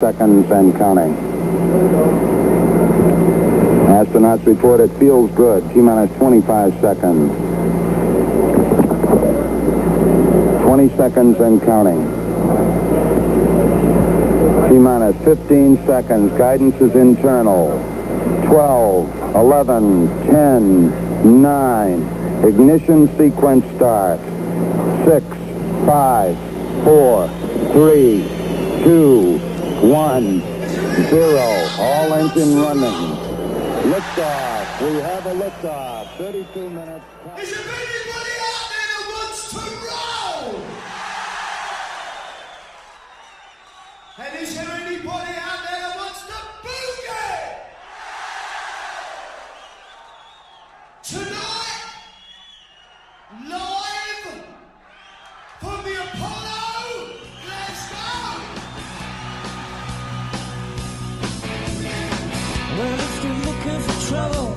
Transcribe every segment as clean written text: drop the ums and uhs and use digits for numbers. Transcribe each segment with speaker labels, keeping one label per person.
Speaker 1: Seconds and counting. Astronauts report it feels good. T-minus 25 seconds. 20 seconds and counting. T-minus 15 seconds. Guidance is internal. 12, 11, 10, 9. Ignition sequence starts. 6, 5, 4, 3, 2, 1, 0. All engine running. Liftoff. We have a liftoff. 32 minutes.
Speaker 2: Is there anybody out there that wants to roll? And is there anybody out there that wants to boogie? Tonight, live from the Apollo, Glasgow.
Speaker 3: Well, if you're looking for trouble,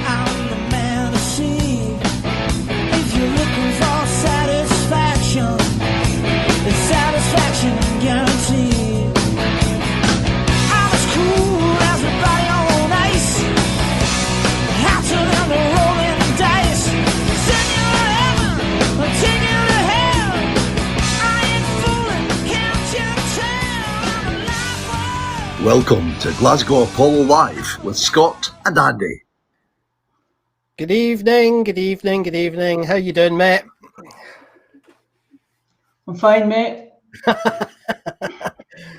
Speaker 3: I'm the man to see. If you're looking for satisfaction, it's satisfaction guaranteed. I'm as cool as a body on ice, hotter than the rolling dice. Send you to heaven, or take you to hell. I ain't fooling, count your tail. I'm alive.
Speaker 4: Welcome to Glasgow Apollo Live with Scott and Andy.
Speaker 5: Good evening, good evening, good evening. How you doing, mate?
Speaker 6: I'm fine, mate.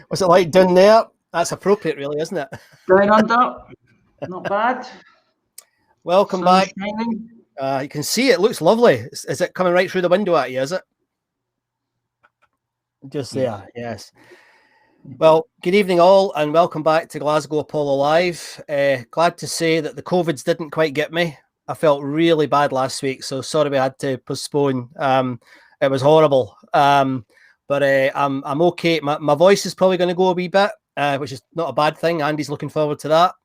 Speaker 5: What's it like down there? That's appropriate, really, isn't it?
Speaker 6: Down under. Not bad.
Speaker 5: Welcome
Speaker 6: Sun's
Speaker 5: back.
Speaker 6: shining.
Speaker 5: You can see it looks lovely. Is it coming right through the window at you, is it? Just there, yes. Well, good evening all, and welcome back to Glasgow Apollo Live. Glad to say that the COVIDs didn't quite get me. I felt really bad last week, so sorry we had to postpone. It was horrible. But I'm okay. My voice is probably going to go a wee bit, which is not a bad thing. Andy's looking forward to that.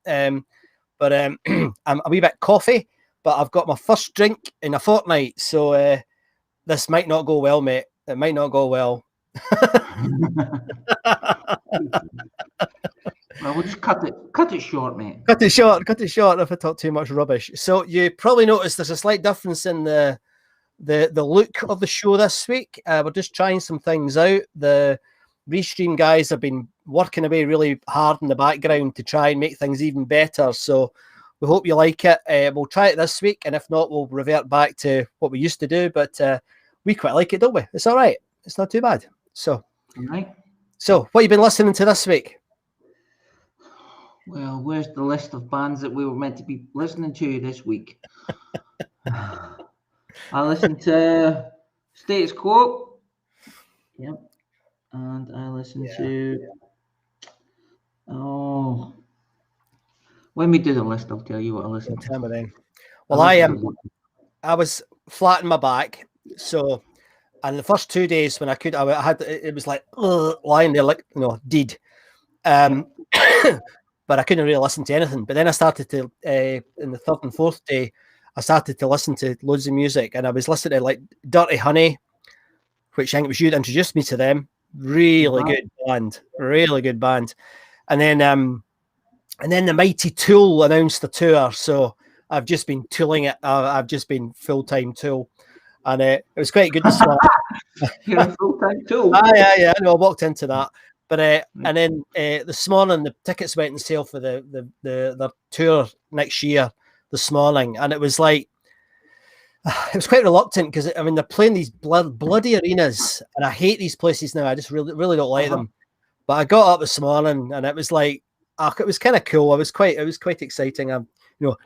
Speaker 5: But I'm a wee bit coffee, but I've got my first drink in a fortnight, so this might not go well, mate. It might not go well.
Speaker 6: Well, we'll just cut it short, mate.
Speaker 5: Cut it short if I talk too much rubbish. So you probably noticed there's a slight difference in the look of the show this week. We're just trying some things out. The Restream guys have been working away really hard in the background to try and make things even better. So we hope you like it. We'll try it this week, and if not, we'll revert back to what we used to do. But we quite like it, don't we? It's all right. It's not too bad. So,
Speaker 6: Right.
Speaker 5: So what have you been listening to this week?
Speaker 6: Well, where's the list of bands that we were meant to be listening to this week? I listened to Status Quo. Yep. And I listened to... Oh. When we do the list, I'll tell you what I listened to.
Speaker 5: Then. Well, I was flat in my back, so... And the first 2 days when I had it was like lying there like dead, but I couldn't really listen to anything. But then I started to in the third and fourth day, I started to listen to loads of music, and I was listening to like Dirty Honey, which I think it was you that introduced me to them. Really good band, really good band. And then the Mighty Tool announced the tour, so I've just been tooling it. I've just been full-time Tool. And it was quite good to start.
Speaker 6: You're a full-time Tool.
Speaker 5: Yeah. I know. I walked into that, but and then this morning the tickets went on sale for the tour next year. This morning, and it was like it was quite reluctant because I mean they're playing these bloody arenas, and I hate these places now. I just really don't like them. But I got up this morning, and it was like it was kind of cool. It was quite exciting. I'm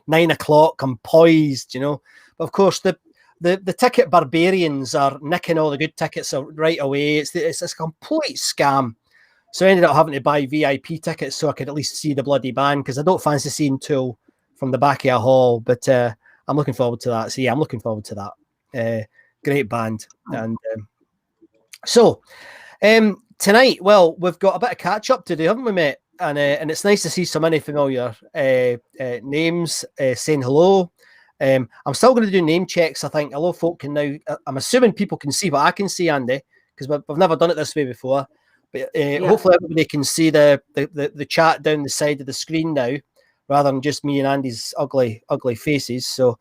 Speaker 5: 9 o'clock. I'm poised, But of course the ticket barbarians are nicking all the good tickets right away. It's a complete scam. So I ended up having to buy VIP tickets so I could at least see the bloody band, because I don't fancy seeing Tool from the back of a hall. But I'm looking forward to that. So yeah, I'm looking forward to that. Great band. And so tonight, well, we've got a bit of catch up to do, haven't we, mate? And it's nice to see so many familiar names saying hello. I'm still going to do name checks. I think a lot of folk can now. I'm assuming people can see what I can see, Andy, because we've never done it this way before. But hopefully everybody can see the chat down the side of the screen now, rather than just me and Andy's ugly faces. So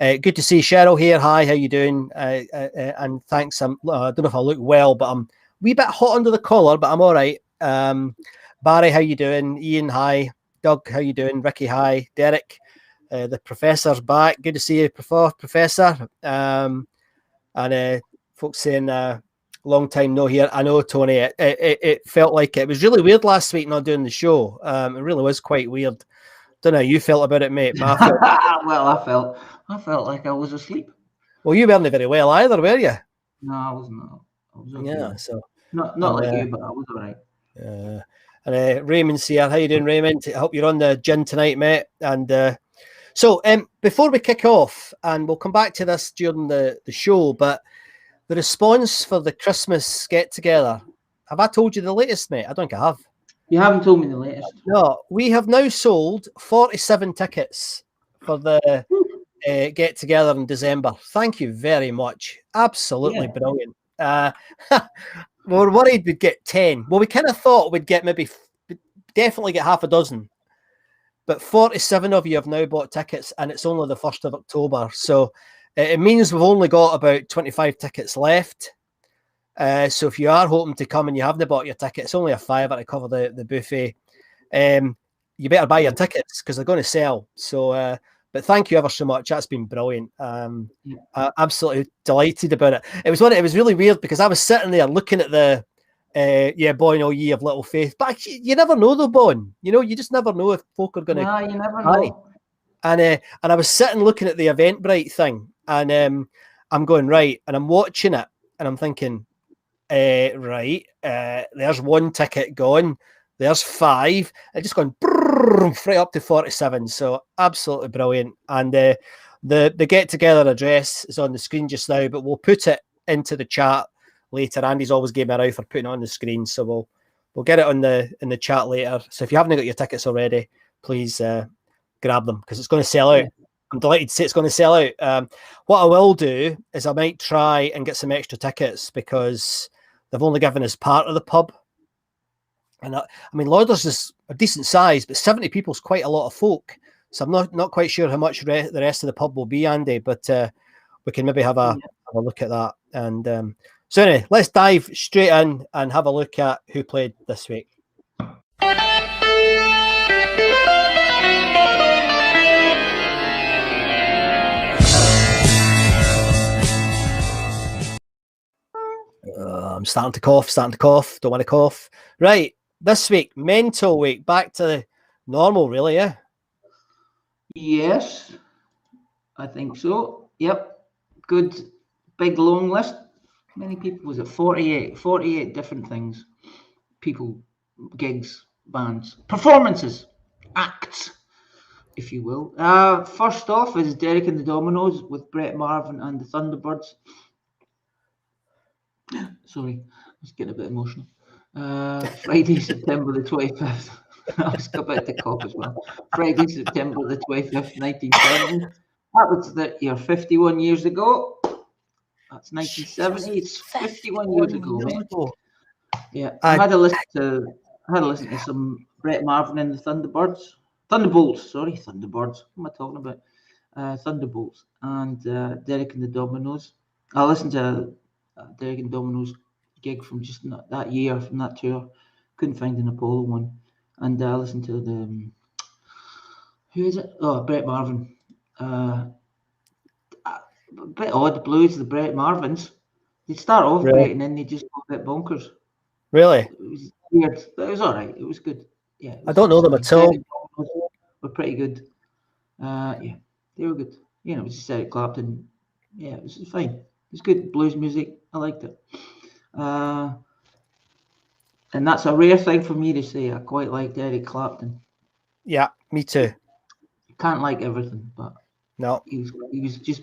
Speaker 5: good to see Cheryl here. Hi, how you doing? And thanks. I don't know if I look well, but I'm a wee bit hot under the collar, but I'm all right. Barry, how you doing? Ian, hi. Doug, how you doing? Ricky, hi. Derek, the professor's back. Good to see you, Professor. And folks saying long time no here. I know, Tony. It felt like it was really weird last week not doing the show. It really was quite weird. Don't know how you felt about it, mate.
Speaker 6: Well, I felt like I was asleep.
Speaker 5: Well, you weren't very well either, were you?
Speaker 6: No, I wasn't. I was okay.
Speaker 5: Yeah, so
Speaker 6: not like you, but I was all right.
Speaker 5: And Raymond's here. How you doing, Raymond? I hope you're on the gin tonight, mate. And so before we kick off, and we'll come back to this during the show, but the response for the Christmas get-together, have I told you the latest, mate? I don't think I have.
Speaker 6: You haven't told me the latest.
Speaker 5: No, we have now sold 47 tickets for the get-together in December. Thank you very much. Absolutely brilliant. We were worried we'd get 10. Well, we kind of thought we'd get definitely get half a dozen. But 47 of you have now bought tickets, and it's only the 1st of October. So it means we've only got about 25 tickets left. So if you are hoping to come and you haven't bought your ticket, it's only a £5 to cover the buffet. You better buy your tickets because they're going to sell. So, but thank you ever so much. That's been brilliant. I'm absolutely delighted about it. It was really weird because I was sitting there looking at the Boyne, oh ye of little faith. But actually, you never know though, Boyne. You know, you just never know if folk are going to.
Speaker 6: No, you never know.
Speaker 5: And I was sitting looking at the Eventbrite thing, and I'm going right, and I'm watching it, and I'm thinking, there's one ticket gone, there's 5, and just going straight up to 47. So absolutely brilliant. And the get together address is on the screen just now, but we'll put it into the chat later. Andy's always gave me a row for putting it on the screen, so we'll get it in the chat later. So if you haven't got your tickets already, please grab them because it's going to sell out. I'm delighted to say it's going to sell out. What I will do is I might try and get some extra tickets because they've only given us part of the pub. And I mean, Lauders is a decent size, but 70 people is quite a lot of folk. So I'm not quite sure how much the rest of the pub will be, Andy, but we can maybe have a look at that. And so anyway, let's dive straight in and have a look at who played this week. I'm starting to cough. Don't want to cough. Right. This week, mental week, back to normal, really, yeah?
Speaker 6: Yes, I think so. Yep. Good, big, long list. How many people was it? 48. 48 different things. People, gigs, bands, performances, acts, if you will. First off is Derek and the Dominoes with Brett Marvin and the Thunderbirds. Sorry, I was getting a bit emotional. Friday, September the 25th. I was about to cough as well. Friday, September the 25th, 1970. That was the year 51 years ago. That's 1970. It's 51 years ago, mate. Yeah, I had to listen to some Brett Marvin and the Thunderbirds. Thunderbolts. What am I talking about? Thunderbolts and Derek and the Dominoes. I listened to Derek and Dominoes gig from just that year, from that tour. Couldn't find an Apollo one. And I listened to the who is it? Oh, Brett Marvin. A bit odd blues, the Brett Marvins. They start off great and then they just go a bit bonkers.
Speaker 5: Really?
Speaker 6: It was weird, but it was all right. It was good. Yeah.
Speaker 5: I don't know them at all.
Speaker 6: Were pretty good. Yeah, they were good. You know, it was just Eric Clapton. Yeah, it was fine. It was good blues music. I liked it. And that's a rare thing for me to say. I quite liked Eric Clapton.
Speaker 5: Yeah, me too.
Speaker 6: Can't like everything, but
Speaker 5: no,
Speaker 6: he was just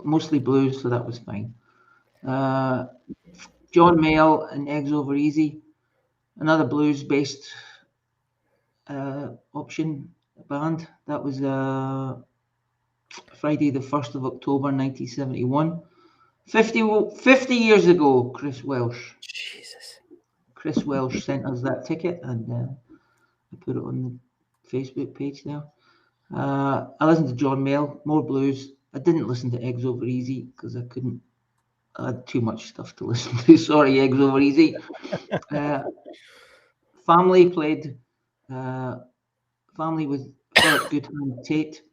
Speaker 6: mostly blues, so that was fine. John Mayall and Eggs Over Easy, another blues-based option band. That was Friday the 1st of October 1971. 50 years ago, Chris Welsh.
Speaker 5: Jesus.
Speaker 6: Chris Welsh sent us that ticket, and I put it on the Facebook page there. I listened to John Mayall, more blues. I didn't listen to Eggs Over Easy because I couldn't. I had too much stuff to listen to. Sorry, Eggs Over Easy. Family played. Family with Philip Goodhand Tate.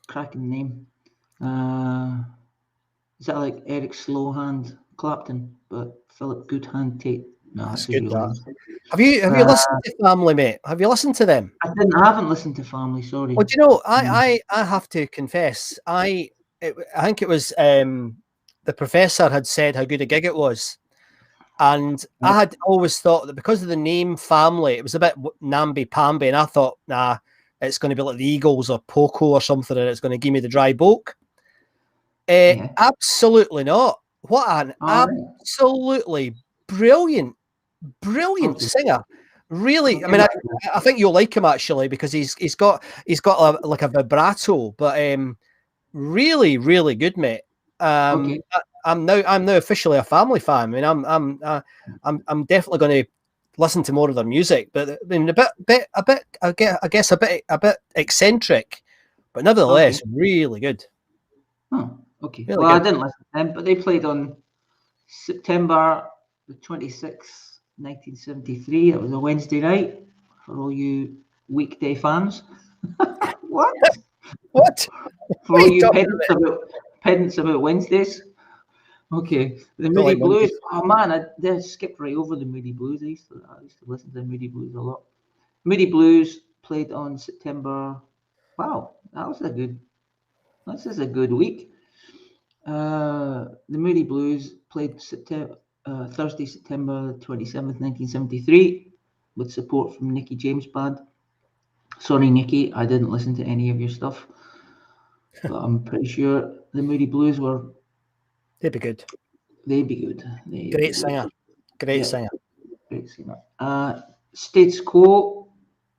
Speaker 6: Cracking name. Is that like Eric Slowhand Clapton, but Philip Goodhand Tate? No,
Speaker 5: That's
Speaker 6: that's his
Speaker 5: good.
Speaker 6: real
Speaker 5: That.
Speaker 6: name.
Speaker 5: Have you listened to Family, mate? Have you listened to them?
Speaker 6: I haven't listened to Family. Sorry.
Speaker 5: Well, do you know, I have to confess, I think it was the professor had said how good a gig it was, and I had always thought that because of the name Family, it was a bit namby-pamby, and I thought, nah, it's going to be like the Eagles or Poco or something, and it's going to give me the dry bulk. Absolutely not. What an absolutely brilliant singer. Really, I mean, I think you'll like him actually because he's got like a vibrato, but really, really good, mate. I'm now officially a Family fan. I mean, I'm definitely going to listen to more of their music, but I mean, a bit, I guess a bit eccentric, but nevertheless, really good.
Speaker 6: Oh, okay.
Speaker 5: Really
Speaker 6: well,
Speaker 5: good.
Speaker 6: I didn't listen to them, but they played on September the 26th. 1973. It was a Wednesday night for all you weekday fans. What? For all you pedants about Wednesdays. Okay, the Moody Blues. Oh man, I skipped right over the Moody Blues. I used to listen to the Moody Blues a lot. Moody Blues played on September. Wow, this is a good week. The Moody Blues played Thursday, September 27th, 1973, with support from Nicky James Band. Sorry, Nicky, I didn't listen to any of your stuff, but I'm pretty sure the Moody Blues were.
Speaker 5: They'd be good.
Speaker 6: Great
Speaker 5: singer. Great singer.
Speaker 6: Status Quo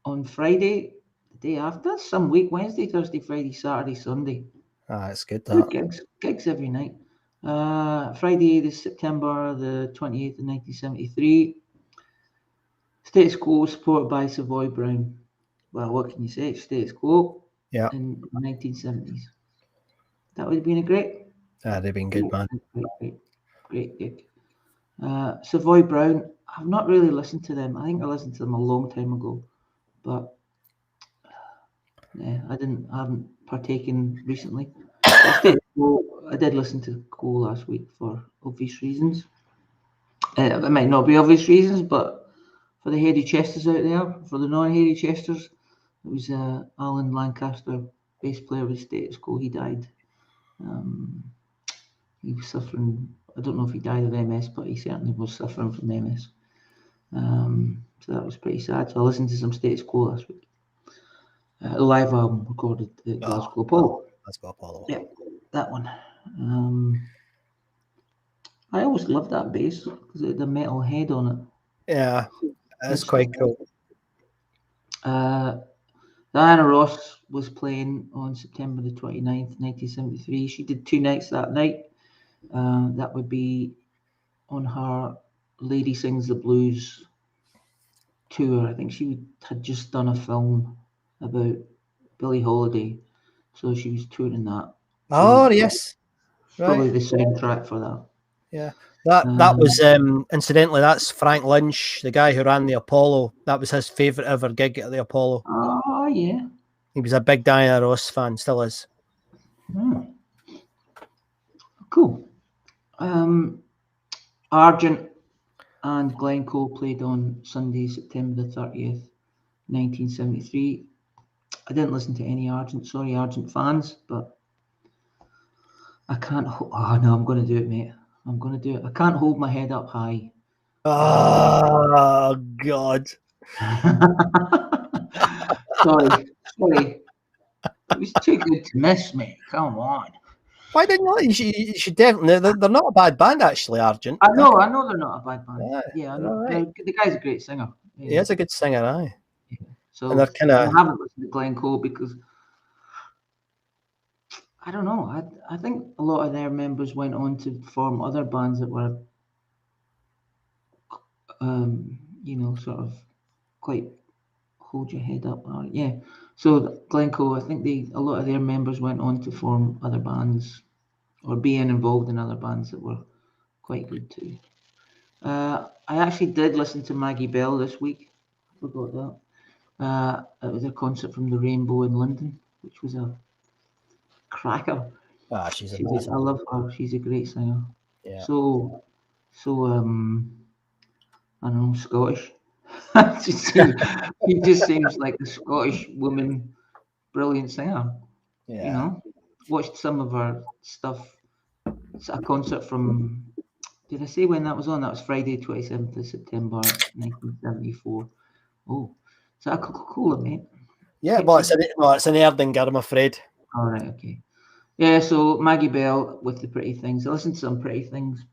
Speaker 6: on Friday, the day after. Some week, Wednesday, Thursday, Friday, Saturday, Sunday.
Speaker 5: It's good.
Speaker 6: Good gigs every night. Friday, the September the 28th of 1973. Status Quo supported by Savoy Brown. Well, what can you say? Status Quo.
Speaker 5: Yeah.
Speaker 6: In the 1970s. That would have been a great.
Speaker 5: They've been good, man.
Speaker 6: Great gig. Savoy Brown. I've not really listened to them. I think I listened to them a long time ago, but I haven't partaken recently. I did listen to Cole last week for obvious reasons. It might not be obvious reasons, but for the hairy chesters out there, for the non-hairy chesters, it was Alan Lancaster, bass player with Status Quo. He died. He was suffering. I don't know if he died of MS, but he certainly was suffering from MS. So that was pretty sad. So I listened to some Status Quo last week. A live album recorded at Glasgow Apollo.
Speaker 5: Glasgow Apollo.
Speaker 6: Yeah, that one. I always loved that bass because it had a metal head on it.
Speaker 5: Yeah, that's quite cool.
Speaker 6: Diana Ross was playing on September the 29th, 1973. She did 2 nights that night. That would be on her Lady Sings the Blues tour. I think she had just done a film about Billie Holiday, so she was touring that.
Speaker 5: Oh, yes.
Speaker 6: Probably the soundtrack for that.
Speaker 5: Yeah. That was incidentally, that's Frank Lynch, the guy who ran the Apollo. That was his favourite ever gig at the Apollo.
Speaker 6: Oh, yeah.
Speaker 5: He was a big Diana Ross fan, still is.
Speaker 6: Cool. Argent and Glencoe played on Sunday, September the 30th, 1973. I didn't listen to any Argent. Sorry, Argent fans, but I can't. Oh no, I'm going to do it, mate. I'm going to do it. I can't hold my head up high.
Speaker 5: Oh God!
Speaker 6: Sorry. It was too good to miss, mate. Come on.
Speaker 5: Why didn't you? You should definitely. They're not a bad band, actually, Argent.
Speaker 6: I know they're not a bad band. Yeah, I know.
Speaker 5: Right.
Speaker 6: The guy's a great singer. Yeah.
Speaker 5: He is a good singer, aye.
Speaker 6: Yeah. So
Speaker 5: and they're kind of.
Speaker 6: I haven't listened to Glencoe because I don't know. I think a lot of their members went on to form other bands that were sort of quite hold your head up. Yeah. So Glencoe, I think a lot of their members went on to form other bands or being involved in other bands that were quite good too. I actually did listen to Maggie Bell this week. I forgot that. It was a concert from the Rainbow in London, which was a cracker.
Speaker 5: She's amazing.
Speaker 6: I love her. She's a great singer.
Speaker 5: Yeah.
Speaker 6: So I don't know, Scottish. she just seems like a Scottish woman, brilliant singer.
Speaker 5: Yeah.
Speaker 6: Watched some of her stuff. It's a concert from. Did I say when that was on? That was Friday, 27th of September, 1974. Oh, is that a Coca-Cola, mate?
Speaker 5: Yeah, well, it's an Erdinger, I'm afraid.
Speaker 6: All right, okay. Yeah, so Maggie Bell with the Pretty Things. I listened to some Pretty Things.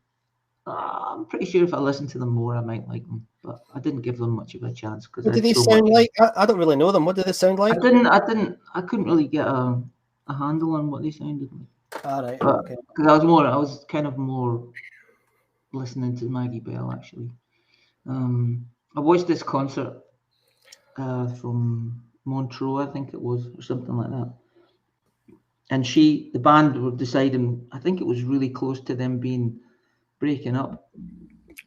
Speaker 6: I'm pretty sure if I listened to them more, I might like them, but I didn't give them much of a chance because
Speaker 5: What do they sound like? I don't really know them. What do they sound like?
Speaker 6: I couldn't really get a handle on what they sounded like.
Speaker 5: All right,
Speaker 6: okay. Because I was kind of more listening to Maggie Bell actually. I watched this concert from Montreux, I think it was, or something like that. And the band were deciding, I think it was really close to them breaking up.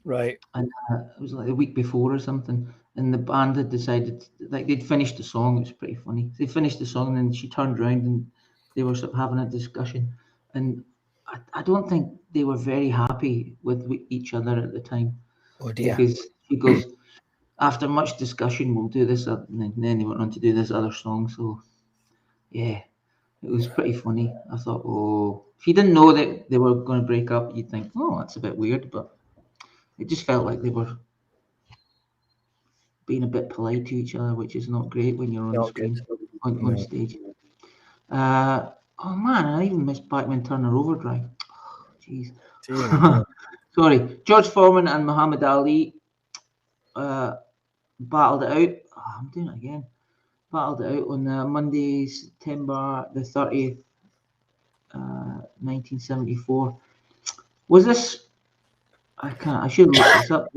Speaker 5: Right.
Speaker 6: And it was like the week before or something. And the band had decided, like they'd finished the song. It was pretty funny. They finished the song and then she turned around and they were sort of having a discussion. And I don't think they were very happy with each other at the time.
Speaker 5: Oh dear.
Speaker 6: Because she goes, after much discussion, we'll do this. And then they went on to do this other song. So, yeah, it was pretty funny. I thought, if you didn't know that they were going to break up, you'd think, that's a bit weird. But it just felt like they were being a bit polite to each other, which is not great when you're on screen, on stage. I even missed Bachman Turner Overdrive. Jeez. Sorry. George Foreman and Muhammad Ali battled it out. I'm doing it again. Battled it out on Monday, September the 30th, 1974. Was this? I should look this up.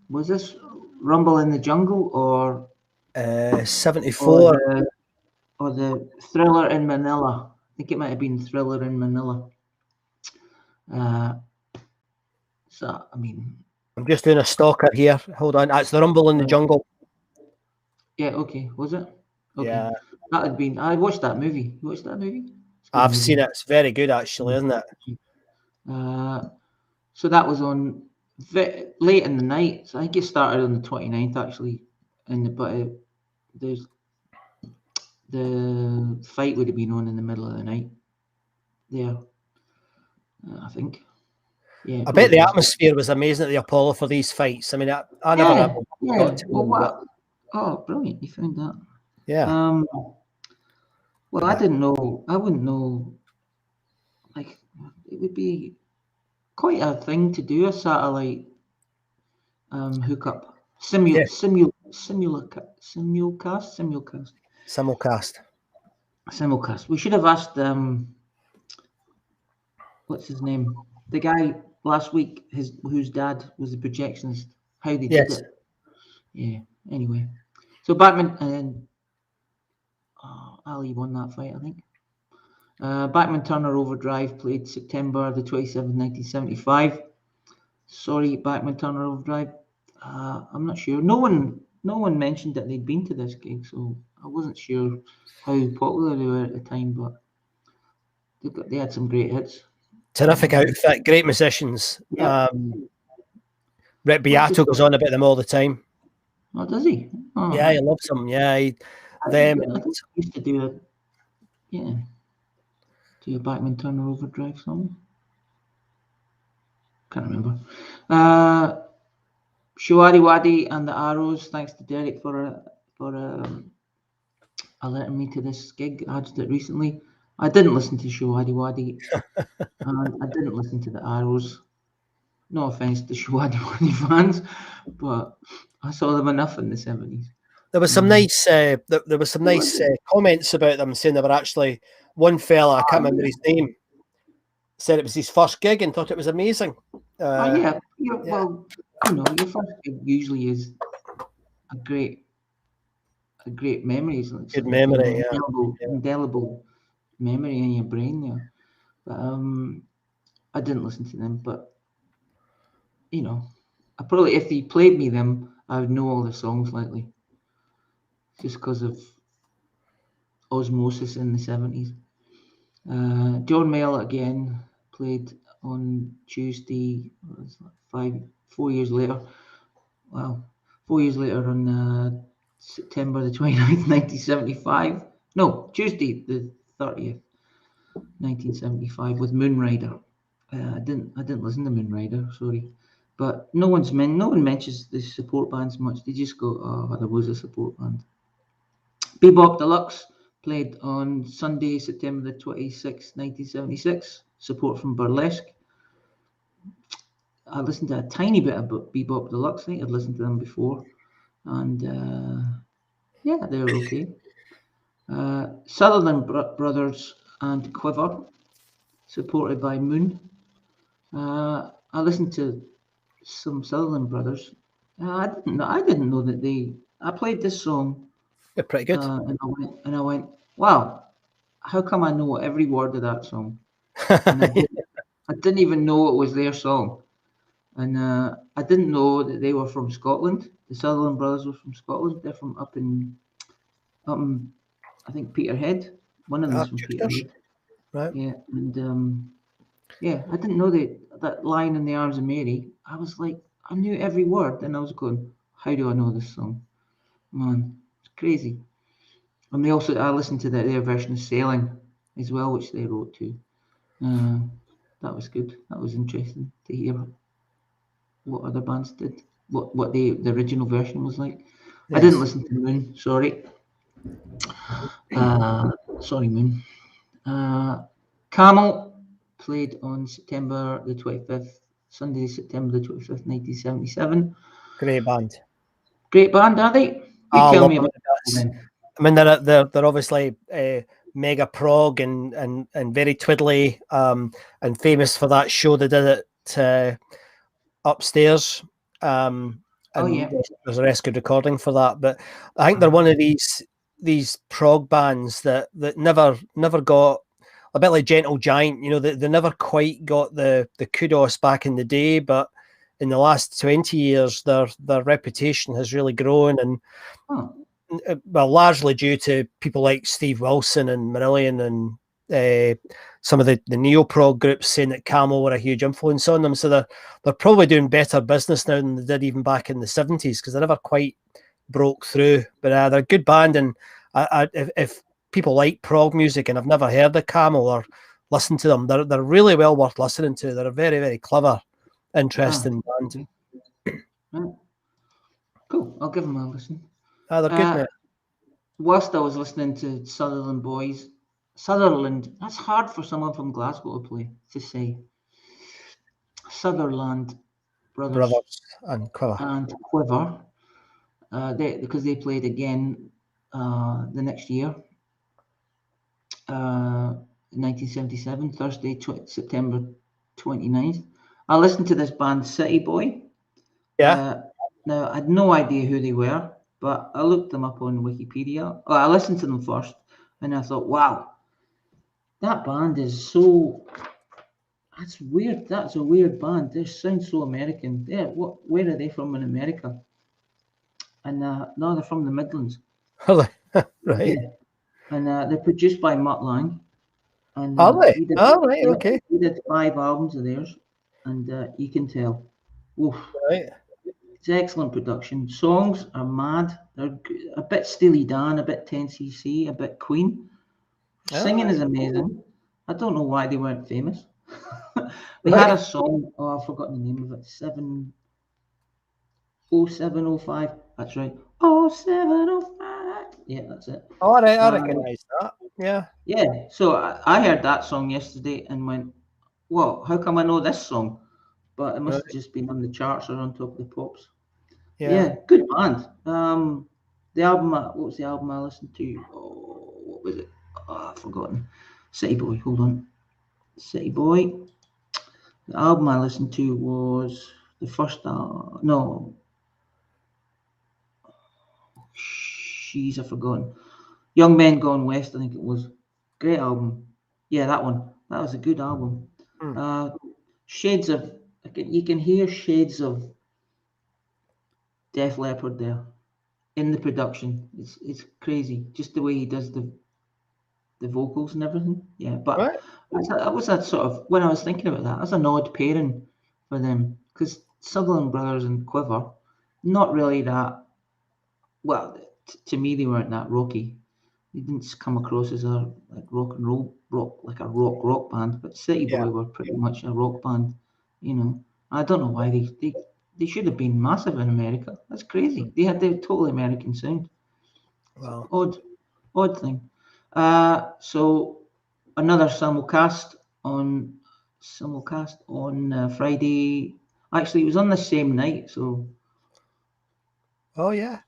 Speaker 6: Was this Rumble in the Jungle or
Speaker 5: 74
Speaker 6: or the Thriller in Manila? I think it might have been Thriller in Manila. So I mean,
Speaker 5: I'm just doing a stalker here. Hold on, it's the Rumble in the Jungle.
Speaker 6: Yeah. Okay. Was it? Okay.
Speaker 5: Yeah.
Speaker 6: That had been. I watched that movie. You watched that movie?
Speaker 5: I've seen it. It's very good, actually, isn't it?
Speaker 6: So that was on late in the night. So I think it started on the 29th, actually. There's the fight would have been on in the middle of the night. There, I think. Yeah.
Speaker 5: I bet the atmosphere was amazing at the Apollo for these fights. I mean, I never.
Speaker 6: Oh, brilliant! You found that.
Speaker 5: Yeah.
Speaker 6: Well, I didn't know. I wouldn't know. Like, it would be quite a thing to do a satellite hookup. Simulcast. We should have asked what's his name? The guy last week, whose dad was the projectionist. How they did it. Yeah. Anyway, so Bachman and Ali won that fight, I think. Bachman Turner Overdrive played September the 27th, 1975. Sorry, Bachman Turner Overdrive. I'm not sure. No one mentioned that they'd been to this gig, so I wasn't sure how popular they were at the time, but they had some great hits.
Speaker 5: Terrific outfit, great musicians.
Speaker 6: Yeah.
Speaker 5: Rick Beato goes on about them all the time.
Speaker 6: Oh, does he? Oh.
Speaker 5: Yeah, he loves them. Yeah,
Speaker 6: I used to do a Bachman Turner Overdrive song. Can't remember. Shawadi Wadi and the Arrows. Thanks to Derek for alerting me to this gig. I did it recently. I didn't listen to Shawadi Wadi, and I didn't listen to the Arrows. No offense to Shawadi Wadi fans, but I saw them enough in the 70s.
Speaker 5: There was some nice comments about them, saying they were actually, one fella, I can't remember his name, said it was his first gig and thought it was amazing.
Speaker 6: Well, your first gig usually is a great memory. It's like
Speaker 5: Good
Speaker 6: sort of
Speaker 5: memory, yeah.
Speaker 6: indelible memory in your brain there. But I didn't listen to them, but I probably, if they played me them, I would know all the songs likely, just because of osmosis in the 70s. John Mayall again played on Tuesday, 4 years later. Wow, 4 years later on September the 29th, 1975. No, Tuesday the 30th, 1975 with Moonrider. I didn't listen to Moonrider, sorry. But no one mentions the support bands much. They just go, oh, there was a support band. Bebop Deluxe played on Sunday, September the 26th, 1976. Support from Burlesque. I listened to a tiny bit of Bebop Deluxe. I think I'd listened to them before. And yeah, they were okay. Sutherland Brothers and Quiver, supported by Moon. I listened to some Sutherland Brothers. I didn't know that I played this song.
Speaker 5: They're pretty good.
Speaker 6: And I went, wow, how come I know every word of that song? And I didn't even know it was their song. And I didn't know that they were from Scotland. The Sutherland Brothers were from Scotland. They're from up in I think Peterhead. One of them's from Peterhead.
Speaker 5: Right.
Speaker 6: Yeah, and I didn't know that line in the Arms of Mary. I was like, I knew every word, and I was going, how do I know this song? Man, it's crazy. And I listened to their version of Sailing as well, which they wrote too. That was good. That was interesting to hear what other bands did, what the original version was like. Yes. I didn't listen to Moon, sorry. Sorry, Moon. Camel played on September the 25th, Sunday, September the 25th, 1977.
Speaker 5: Great band.
Speaker 6: Great band, are they? You tell me about
Speaker 5: that. I mean, they're obviously mega prog and very twiddly, and famous for that show they did at Upstairs. And there's a rescued recording for that. But I think they're one of these prog bands that never got, a bit like Gentle Giant, they never quite got the kudos back in the day, but in the last 20 years their reputation has really grown, and well, largely due to people like Steve Wilson and Marillion and some of the neo-prog groups saying that Camel were a huge influence on them. So they're probably doing better business now than they did even back in the 70s, because they never quite broke through. But they're a good band, and if people like prog music and have never heard of Camel or listened to them, they're really well worth listening to. They're a very, very clever, interesting band.
Speaker 6: Right. Cool. I'll give them a listen.
Speaker 5: They're good, mate.
Speaker 6: Whilst I was listening to Sutherland, that's hard for someone from Glasgow to say. Sutherland Brothers
Speaker 5: and Quiver.
Speaker 6: Because they played again the next year, 1977, Thursday, September 29th. I listened to this band, City Boy.
Speaker 5: Yeah.
Speaker 6: Now, I had no idea who they were, but I looked them up on Wikipedia. I listened to them first, and I thought, wow, that band is that's weird. That's a weird band. They sound so American. Yeah, where are they from in America? And no, they're from the Midlands.
Speaker 5: Right.
Speaker 6: Yeah. And they're produced by Mutt Lange. And
Speaker 5: are they? Right, okay.
Speaker 6: He did 5 albums of theirs, and you can tell. Oof.
Speaker 5: Right.
Speaker 6: It's excellent production. Songs are mad. They're a bit Steely Dan, a bit 10cc, a bit Queen. Singing is amazing. I don't know why they weren't famous. They had a song, I've forgotten the name of it, 0705. That's right. 0705. Yeah, that's it.
Speaker 5: All right, I recognize that. Yeah.
Speaker 6: Yeah. So I heard that song yesterday and went, "Whoa, how come I know this song?" But it must have just been on the charts or on top of the pops. Yeah, good band. The album, what was the album I listened to? Oh, what was it? Oh, I've forgotten. City Boy. Hold on. City Boy. The album I listened to was the first, no, she's I've forgotten. Young Men Gone West, I think it was. Great album. Yeah, that one. That was a good album. Shades of, you can hear shades of Def Leppard there in the production. It's crazy, just the way he does the vocals and everything. Yeah, but
Speaker 5: Right.
Speaker 6: that was that sort of, when I was thinking about that, that's an odd pairing for them, because Sutherland Brothers and Quiver, not really that. Well, to me, they weren't that rocky. They didn't come across as a like rock and roll like a rock band, but City Boy were pretty much a rock band. You know, I don't know why they should have been massive in America. That's crazy. They had the totally American sound.
Speaker 5: Wow.
Speaker 6: Odd thing. So another simulcast on Friday. Actually, it was on the same night. So,
Speaker 5: Oh yeah.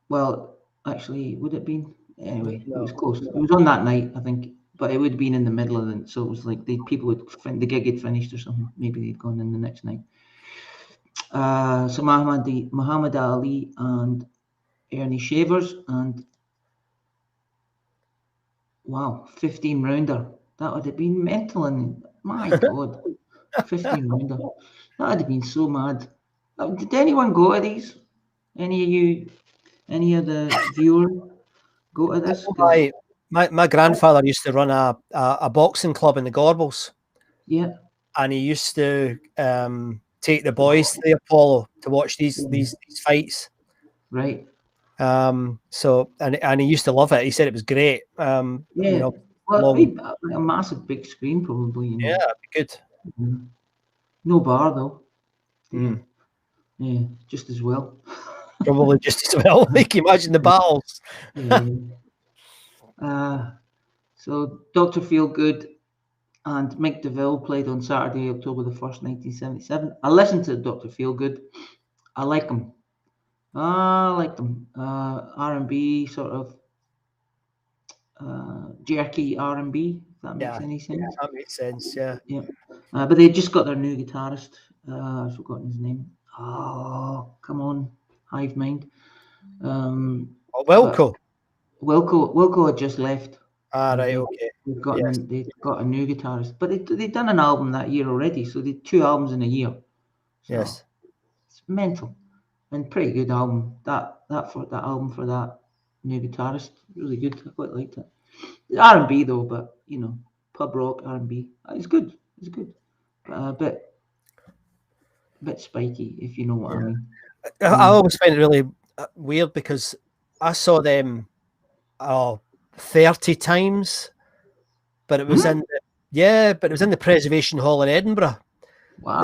Speaker 6: well, actually, would it have been? Anyway,
Speaker 5: No.
Speaker 6: it was close. It was on that night, I think, but it would have been in the middle of it. So it was like the gig had finished or something. Maybe they'd gone in the next night. So Muhammad Ali and Ernie Shavers, and wow, 15 rounder. That would have been mental, and my God, 15 rounder. That would have been so mad. Did anyone go to these? Any of the viewers go to this? 'Cause,
Speaker 5: My grandfather used to run a boxing club in the Gorbals,
Speaker 6: yeah,
Speaker 5: and he used to take the boys to the Apollo to watch these fights.
Speaker 6: right.
Speaker 5: So and he used to love it. He said it was great.
Speaker 6: Yeah.
Speaker 5: You know,
Speaker 6: Well,
Speaker 5: long,
Speaker 6: a massive big screen probably. You know.
Speaker 5: yeah, it'd be good.
Speaker 6: No bar though.
Speaker 5: Mm.
Speaker 6: Yeah, just as well.
Speaker 5: Probably just as well. Like, imagine the battles.
Speaker 6: Yeah. So Dr. Feelgood and Mick DeVille played on Saturday, October the 1st, 1977. I listened to Dr. Feelgood. I like them. R&B, sort of jerky R&B, if that makes any sense.
Speaker 5: That makes sense. Yeah.
Speaker 6: Yeah. But they just got their new guitarist. I've forgotten his name. Oh, come on, Hive Mind.
Speaker 5: Wilco.
Speaker 6: Wilco had just left.
Speaker 5: Right. Okay.
Speaker 6: They've got a new guitarist, but they've done an album that year already, so they 2 albums in a year. So
Speaker 5: Yes.
Speaker 6: it's mental and pretty good album. That album for that new guitarist, really good. I quite liked it. R&B though, but you know, pub rock R&B. It's good. It's good, but a bit spiky, if you know what I mean.
Speaker 5: I always find it really weird because I saw them 30 times, but it was in the Preservation Hall in Edinburgh.
Speaker 6: Wow.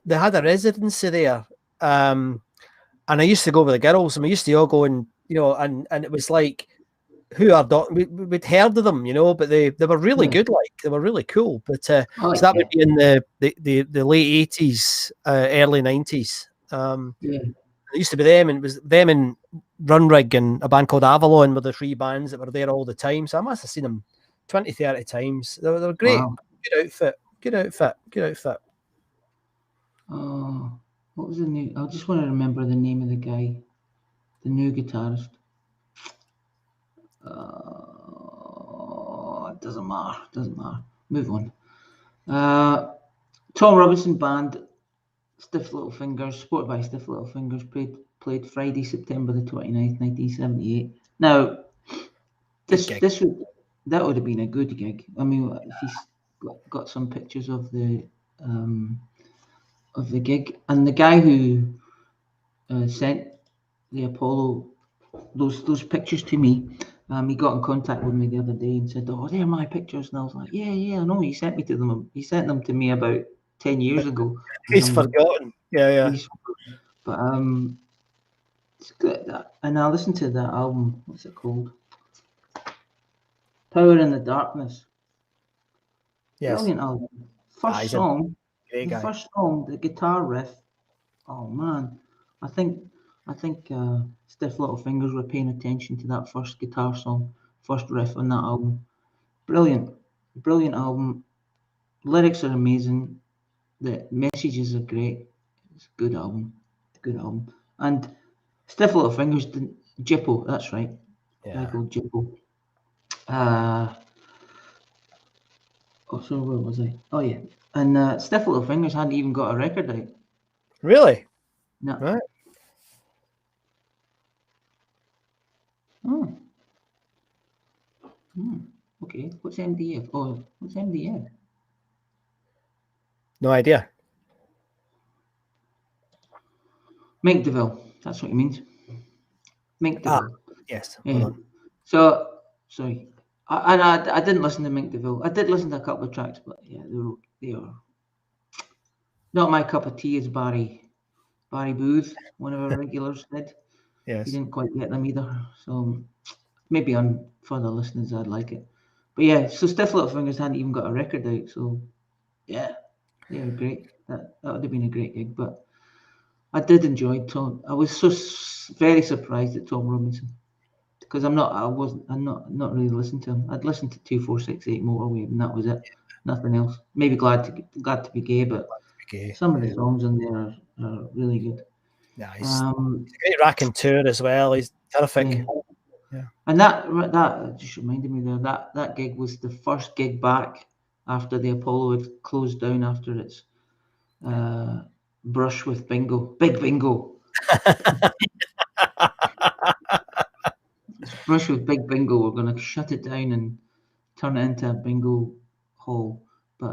Speaker 5: They had a residency there, and I used to go with the girls, and we used to all go and and it was like, who are we'd heard of them, but they were really good, like they were really cool. But so that would be in the late 80s, early 90s. It used to be them, and it was them and Runrig and a band called Avalon were the 3 bands that were there all the time. So I must have seen them 20, 30 times. They were great. Wow. Good outfit.
Speaker 6: Oh, what was the name? I just want to remember the name of the guy, the new guitarist. It doesn't matter. Move on. Tom Robinson Band, Stiff Little Fingers, supported by Stiff Little Fingers, played Friday, September the 29th, 1978. Now, that would have been a good gig. I mean, if he's got some pictures of the gig, and the guy who sent the Apollo those pictures to me, he got in contact with me the other day and said, "Oh, they're my pictures," and I was like, "Yeah, I know. He sent them to me about 10 years ago."
Speaker 5: He's forgotten. Yeah.
Speaker 6: But it's good. And I listened to that album. What's it called? Power in the Darkness. Yes. Brilliant album. First song, the guitar riff. Oh man, I think Stiff Little Fingers were paying attention to that first guitar song, first riff on that album. Brilliant album. Lyrics are amazing. The messages are great. It's a good album. Good album. And Stiff Little Fingers, Jippo, that's right.
Speaker 5: Yeah.
Speaker 6: Guy called Jippo. So where was I? Oh yeah. And Stiff Little Fingers hadn't even got a record out.
Speaker 5: Really?
Speaker 6: No.
Speaker 5: Right.
Speaker 6: Oh. Okay. What's MDF? Oh, what's MDF?
Speaker 5: No idea.
Speaker 6: Mink DeVille. That's what it means. Mink DeVille.
Speaker 5: Yes.
Speaker 6: Yeah.
Speaker 5: Hold on.
Speaker 6: So sorry. I didn't listen to Mink DeVille. I did listen to a couple of tracks, but yeah, they are not my cup of tea, as Barry Booth, one of our regulars, said.
Speaker 5: Yes.
Speaker 6: He didn't quite get them either. So maybe on further listeners I'd like it. But yeah, so Stiff Little Fingers hadn't even got a record out, so yeah, they were great. That would have been a great gig. But I did enjoy Tom. I was so very surprised at Tom Robinson, because I'm not really listening to him. I'd listened to 2468 Motorway, and that was it. Nothing else. Maybe glad to be gay, but
Speaker 5: Okay.
Speaker 6: some of the songs in there are really good.
Speaker 5: Yeah, he's a great raconteur as well. He's terrific.
Speaker 6: Yeah. And that just reminded me there, that gig was the first gig back after the Apollo had closed down after its brush with Bingo. Big Bingo. Brush with Big Bingo. We're going to shut it down and turn it into a bingo hall. But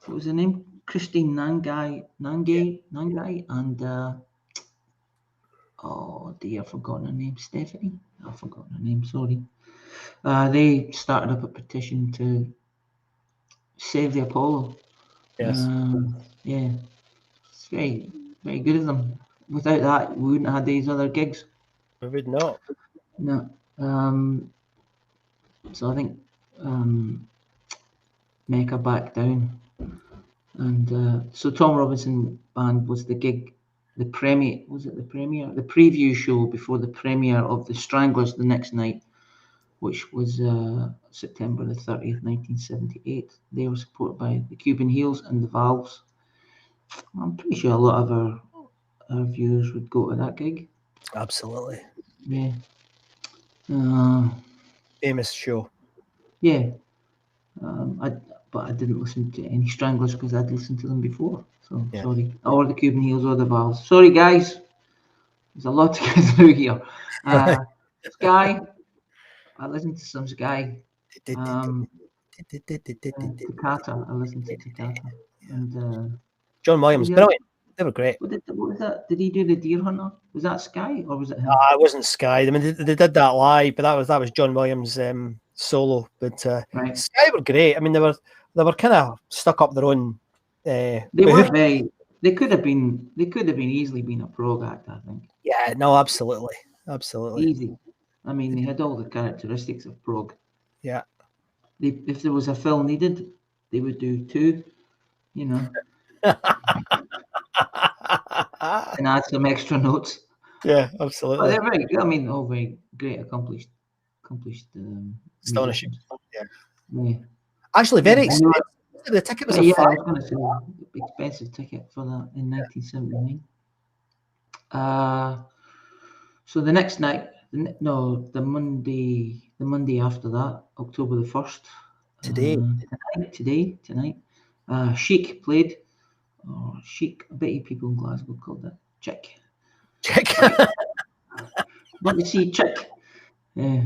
Speaker 6: what was her name? Christine Nangai, and oh dear, I've forgotten her name. Stephanie? I've forgotten her name, sorry. They started up a petition to save the Apollo.
Speaker 5: Yes.
Speaker 6: Yeah. It's very, very good of them. Without that, we wouldn't have had these other gigs.
Speaker 5: We would not.
Speaker 6: No. So I think Mecca backed down. And so Tom Robinson Band was the gig, the premiere, the preview show before the premiere of The Stranglers the next night, which was September the 30th, 1978. They were supported by the Cuban Heels and the Valves. I'm pretty sure a lot of our viewers would go to that gig.
Speaker 5: Absolutely.
Speaker 6: Yeah.
Speaker 5: Famous show.
Speaker 6: Yeah. But I didn't listen to any Stranglers because I'd listened to them before. So sorry. Or the Cuban Heels or the Valves. Sorry, guys. There's a lot to get through here. Sky. I listened to some Sky. Toccata. I listened to Toccata. And
Speaker 5: John Williams, brilliant. They were great.
Speaker 6: What was that? Did he do the Deer Hunter? Was that Sky or was it him?
Speaker 5: It wasn't Sky. I mean, they did that live, but that was John Williams' solo. But
Speaker 6: right.
Speaker 5: Sky were great. I mean, they were kind of stuck up their own.
Speaker 6: They were very. They could have been easily been a prog act, I think.
Speaker 5: Yeah. No. Absolutely.
Speaker 6: Easy. I mean, they had all the characteristics of prog.
Speaker 5: Yeah.
Speaker 6: If there was a fill needed, they would do two. You know. And add some extra notes.
Speaker 5: Yeah, absolutely.
Speaker 6: But they're very good. I mean, all very great, accomplished.
Speaker 5: Astonishing.
Speaker 6: Yeah.
Speaker 5: Actually, very expensive. The ticket was
Speaker 6: I was going to say expensive ticket for that in 1979. So the next night, the Monday after that, October the 1st. Tonight. Chic played. Oh, Chic. I bet you people in Glasgow called that Chick. Want to see Chick? Yeah.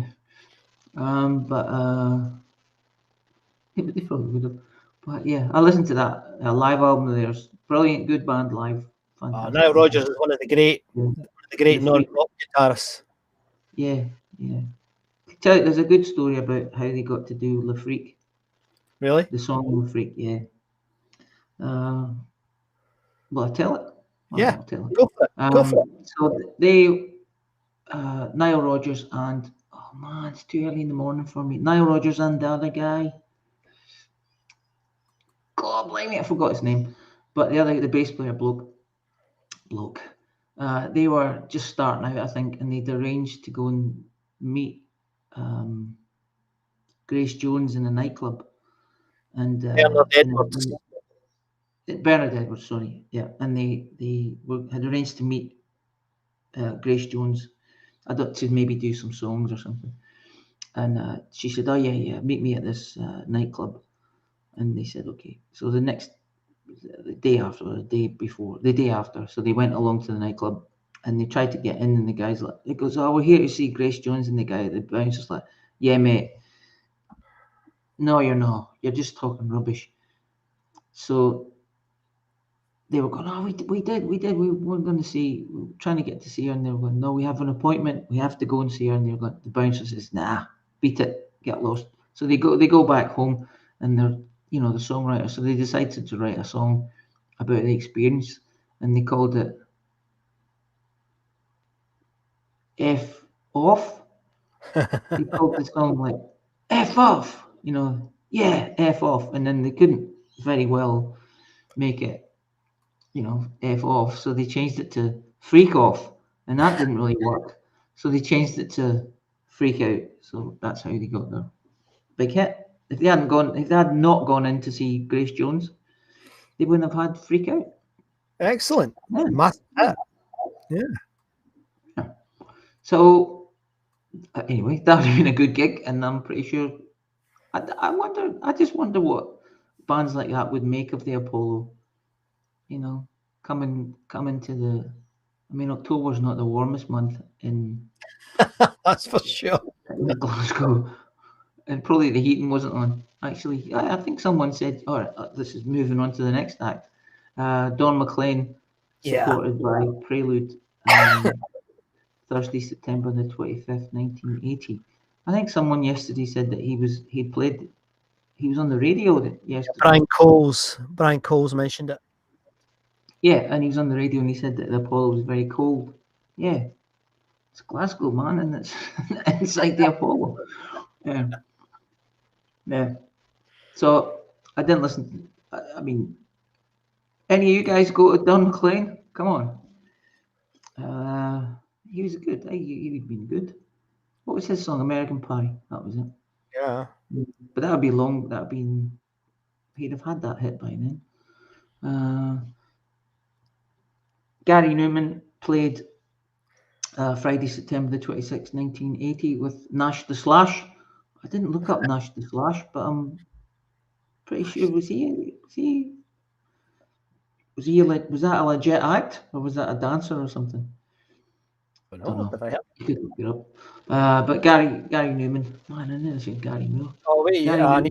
Speaker 6: But they probably would have. But yeah, I listened to that live album of theirs. Brilliant, good band live. Fantastic.
Speaker 5: Nile Rodgers is one of the great non-rock guitarists.
Speaker 6: Yeah. Tell you, there's a good story about how they got to do Le Freak.
Speaker 5: Really?
Speaker 6: The song Le Freak, yeah. Will I tell it?
Speaker 5: Yeah.
Speaker 6: I'll tell it.
Speaker 5: Go for it.
Speaker 6: So they, Nile Rodgers and, oh man, it's too early in the morning for me. Nile Rodgers and the other guy. God blame me, I forgot his name. But the bass player bloke. They were just starting out, I think, and they'd arranged to go and meet Grace Jones in a nightclub. And
Speaker 5: Bernard Edwards.
Speaker 6: Bernard Edwards, sorry, yeah, and they had arranged to meet Grace Jones. I thought to maybe do some songs or something, and she said, "Oh yeah, meet me at this nightclub," and they said, "Okay." So the day after, so they went along to the nightclub and they tried to get in, and the guy's like, "It goes, oh, we're here to see Grace Jones," and the guy, the bouncer's like, "Yeah, mate. No, you're not. You're just talking rubbish." So they were going, "Oh, we did. We were going to see, we were trying to get to see her," and they were going, "No, we have an appointment. We have to go and see her." And they're going, the bouncer says, "Nah, beat it, get lost." So they go back home, and they're, the songwriter. So they decided to write a song about the experience, and they called it F Off. They called the song like F Off, yeah, F Off. And then they couldn't very well make it, F Off. So they changed it to Freak Off, and that didn't really work. So they changed it to Freak Out. So that's how they got their big hit. If they had not gone in to see Grace Jones, they wouldn't have had Freak Out.
Speaker 5: Excellent.
Speaker 6: Yeah.
Speaker 5: Massive hit.
Speaker 6: Yeah. So anyway, that would have been a good gig, and I'm pretty sure. I just wonder what bands like that would make of the Apollo. Coming to the. I mean, October's not the warmest month in
Speaker 5: That's for sure.
Speaker 6: Glasgow, and probably the heating wasn't on. Actually, I think someone said, "All right, this is moving on to the next act." Don McLean, supported by Prelude, Thursday, September the 25th, 1980. I think someone yesterday said that he was on the radio yesterday.
Speaker 5: Brian Coles mentioned it.
Speaker 6: Yeah, and he was on the radio and he said that the Apollo was very cold. Yeah, it's Glasgow, man, and it's inside the Apollo. Yeah. So I didn't listen. I mean, any of you guys go to Don McLean? Come on. He was good. He'd been good. What was his song? American Pie. That was it.
Speaker 5: Yeah.
Speaker 6: But that would be long. He'd have had that hit by then. Gary Newman played Friday, September the 26th, 1980 with Nash the Slash. I didn't look up Nash the Slash, but I'm pretty sure was that a legit act, or was that a dancer or something?
Speaker 5: I
Speaker 6: Don't know.
Speaker 5: If I
Speaker 6: You could look it up. But Gary Newman, man, I never said Gary Miller.
Speaker 5: Oh wait,
Speaker 6: Gary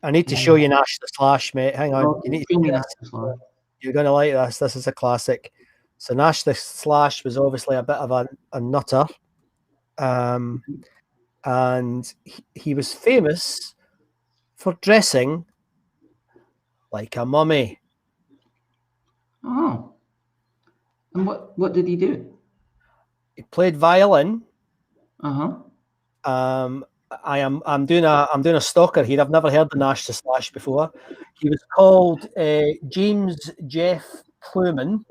Speaker 5: I need to show you Nash the Slash, mate. Hang on. You need to
Speaker 6: me Nash the Slash.
Speaker 5: You're gonna like this. This is a classic. So Nash the Slash was obviously a bit of a nutter, and he was famous for dressing like a mummy.
Speaker 6: Oh, and what did he do?
Speaker 5: He played violin.
Speaker 6: Uh-huh.
Speaker 5: I'm doing a stalker here. I've never heard of Nash the Slash before. He was called James Jeff Pluman,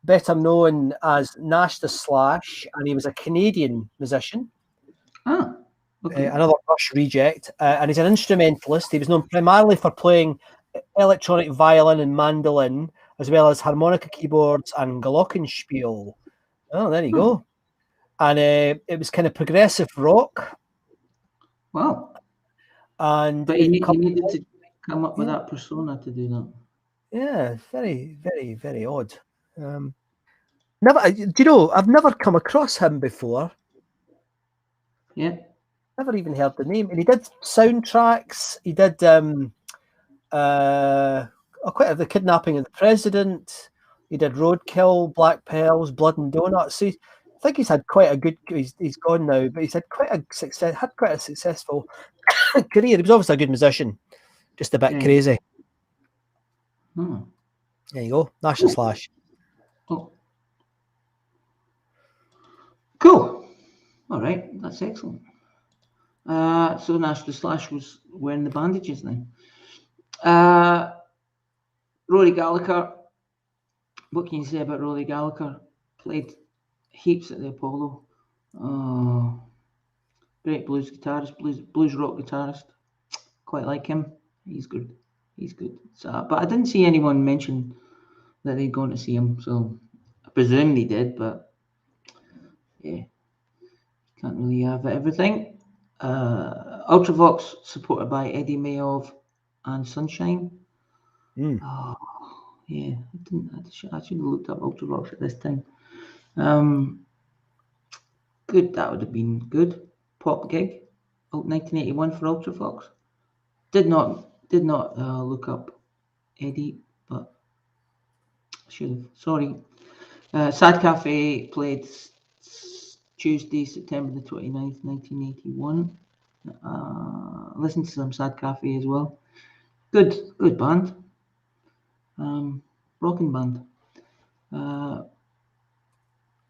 Speaker 5: better known as Nash the Slash, and he was a Canadian musician.
Speaker 6: Okay.
Speaker 5: Another Rush reject, and he's an instrumentalist. He was known primarily for playing electronic violin and mandolin, as well as harmonica keyboards and glockenspiel. Oh, there you go. And it was kind of progressive rock.
Speaker 6: Wow.
Speaker 5: And
Speaker 6: but he needed to come up with that persona to do that.
Speaker 5: Yeah, very, very, very odd. Do you know, I've never come across him before.
Speaker 6: Yeah.
Speaker 5: Never even heard the name. And he did soundtracks. He did quite the Kidnapping of the President. He did Roadkill, Black Pearls, Blood and Donuts. So I think he's had quite a good. He's gone now, but he's had quite a successful career. He was obviously a good musician, just a bit crazy. There you go, Nash the Slash.
Speaker 6: Oh. Cool. All right, that's excellent. So Nash the Slash was wearing the bandages then. Rory Gallagher. What can you say about Rory Gallagher? Played heaps at the Apollo. Great blues guitarist, blues rock guitarist. Quite like him. He's good. He's good. So, but I didn't see anyone mention that they'd gone to see him, so I presume they did. But yeah, can't really have everything. Ultravox supported by Eddie Mayov and Sunshine.
Speaker 5: Mm.
Speaker 6: Oh, yeah, I should have looked up Ultravox at this time. Good, that would have been good. Pop gig, 1981 for Ultravox. Did not look up Eddie, but should have. Sorry. Sad Cafe played Tuesday, September the 29th, 1981. Listen to some Sad Cafe as well. Good band. Rocking band.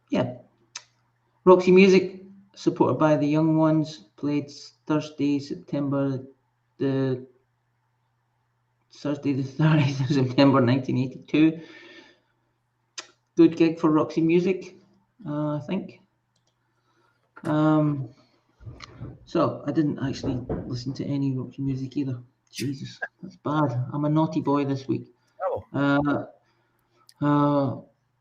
Speaker 6: Yeah. Roxy Music, supported by the Young Ones, played Thursday, the 30th of September 1982. Good gig for Roxy Music, I think. So I didn't actually listen to any Roxy Music either. Jesus, that's bad. I'm a naughty boy this week.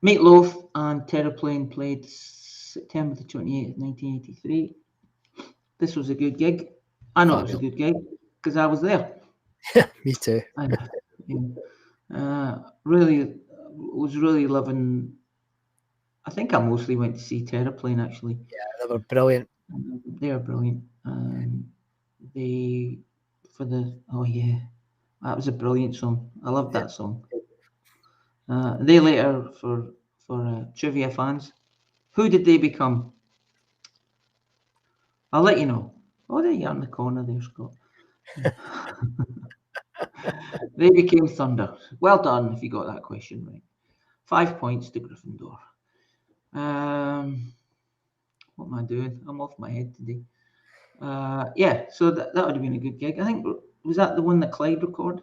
Speaker 6: Meatloaf and Terraplane played September the 28th, 1983. This was a good gig. I know it was a good gig because I was there.
Speaker 5: Me too.
Speaker 6: Really was really loving. I think I mostly went to see Terraplane actually.
Speaker 5: Yeah, they were brilliant.
Speaker 6: They were brilliant. That was a brilliant song. I loved that song. They later for trivia fans, who did they become? I'll let you know. Oh, there you are in the corner there, Scott. They became Thunder. Well done if you got that question right. 5 points to Gryffindor. What am I doing? I'm off my head today. Yeah, so that would have been a good gig. I think, was that the one that Clyde recorded?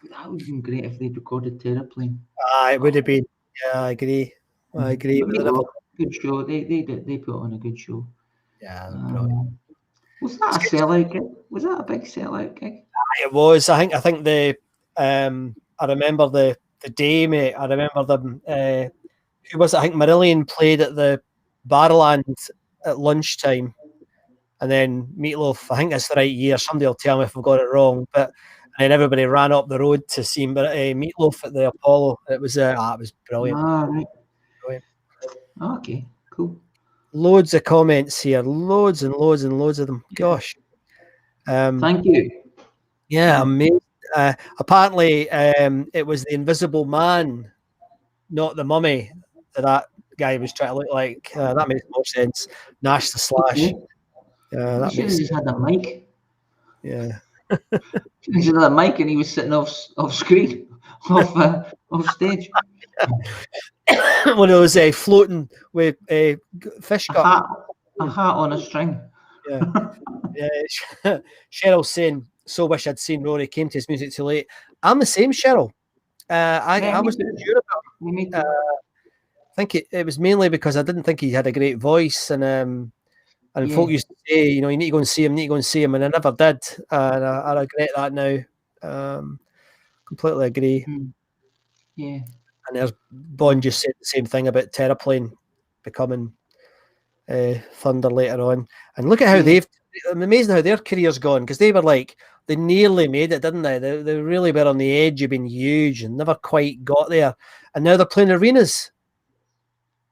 Speaker 6: That would have been great if they'd recorded Terraplane.
Speaker 5: It would have been. Yeah, I agree.
Speaker 6: Good show. They put on a good show.
Speaker 5: Yeah, brilliant.
Speaker 6: Was that a sellout gig? Was that a big sellout gig?
Speaker 5: It was. I think the I remember the day, mate. I remember them. Who was it? I think Marillion played at the Barrowland at lunchtime, and then Meatloaf. I think that's the right year. Somebody will tell me if I've got it wrong. But and then everybody ran up the road to see Meatloaf at the Apollo. It was brilliant.
Speaker 6: Right.
Speaker 5: Brilliant.
Speaker 6: Okay, cool.
Speaker 5: Loads of comments here. Loads and loads and loads of them. Gosh.
Speaker 6: Thank you.
Speaker 5: Yeah, amazing. Apparently, it was the Invisible Man, not the Mummy, that guy was trying to look like. That makes more sense. Nash the Slash.
Speaker 6: That should have just had a mic.
Speaker 5: Yeah.
Speaker 6: He had a mic and he was sitting off screen, off stage.
Speaker 5: One of those floating with a fish gut.
Speaker 6: A hat on a string.
Speaker 5: Yeah. Yeah. Cheryl's saying, so wish I'd seen Rory, came to his music too late. I'm the same, Cheryl. I wasn't sure about it. I think it was mainly because I didn't think he had a great voice, and folk used to say, you need to go and see him, and I never did, and I regret that now. Completely agree.
Speaker 6: Yeah.
Speaker 5: And there's Bon just said the same thing about Terraplane becoming Thunder later on, and look at how I'm amazed how their career's gone, because they nearly made it, didn't they? They really were on the edge of being huge and never quite got there, and now they're playing arenas.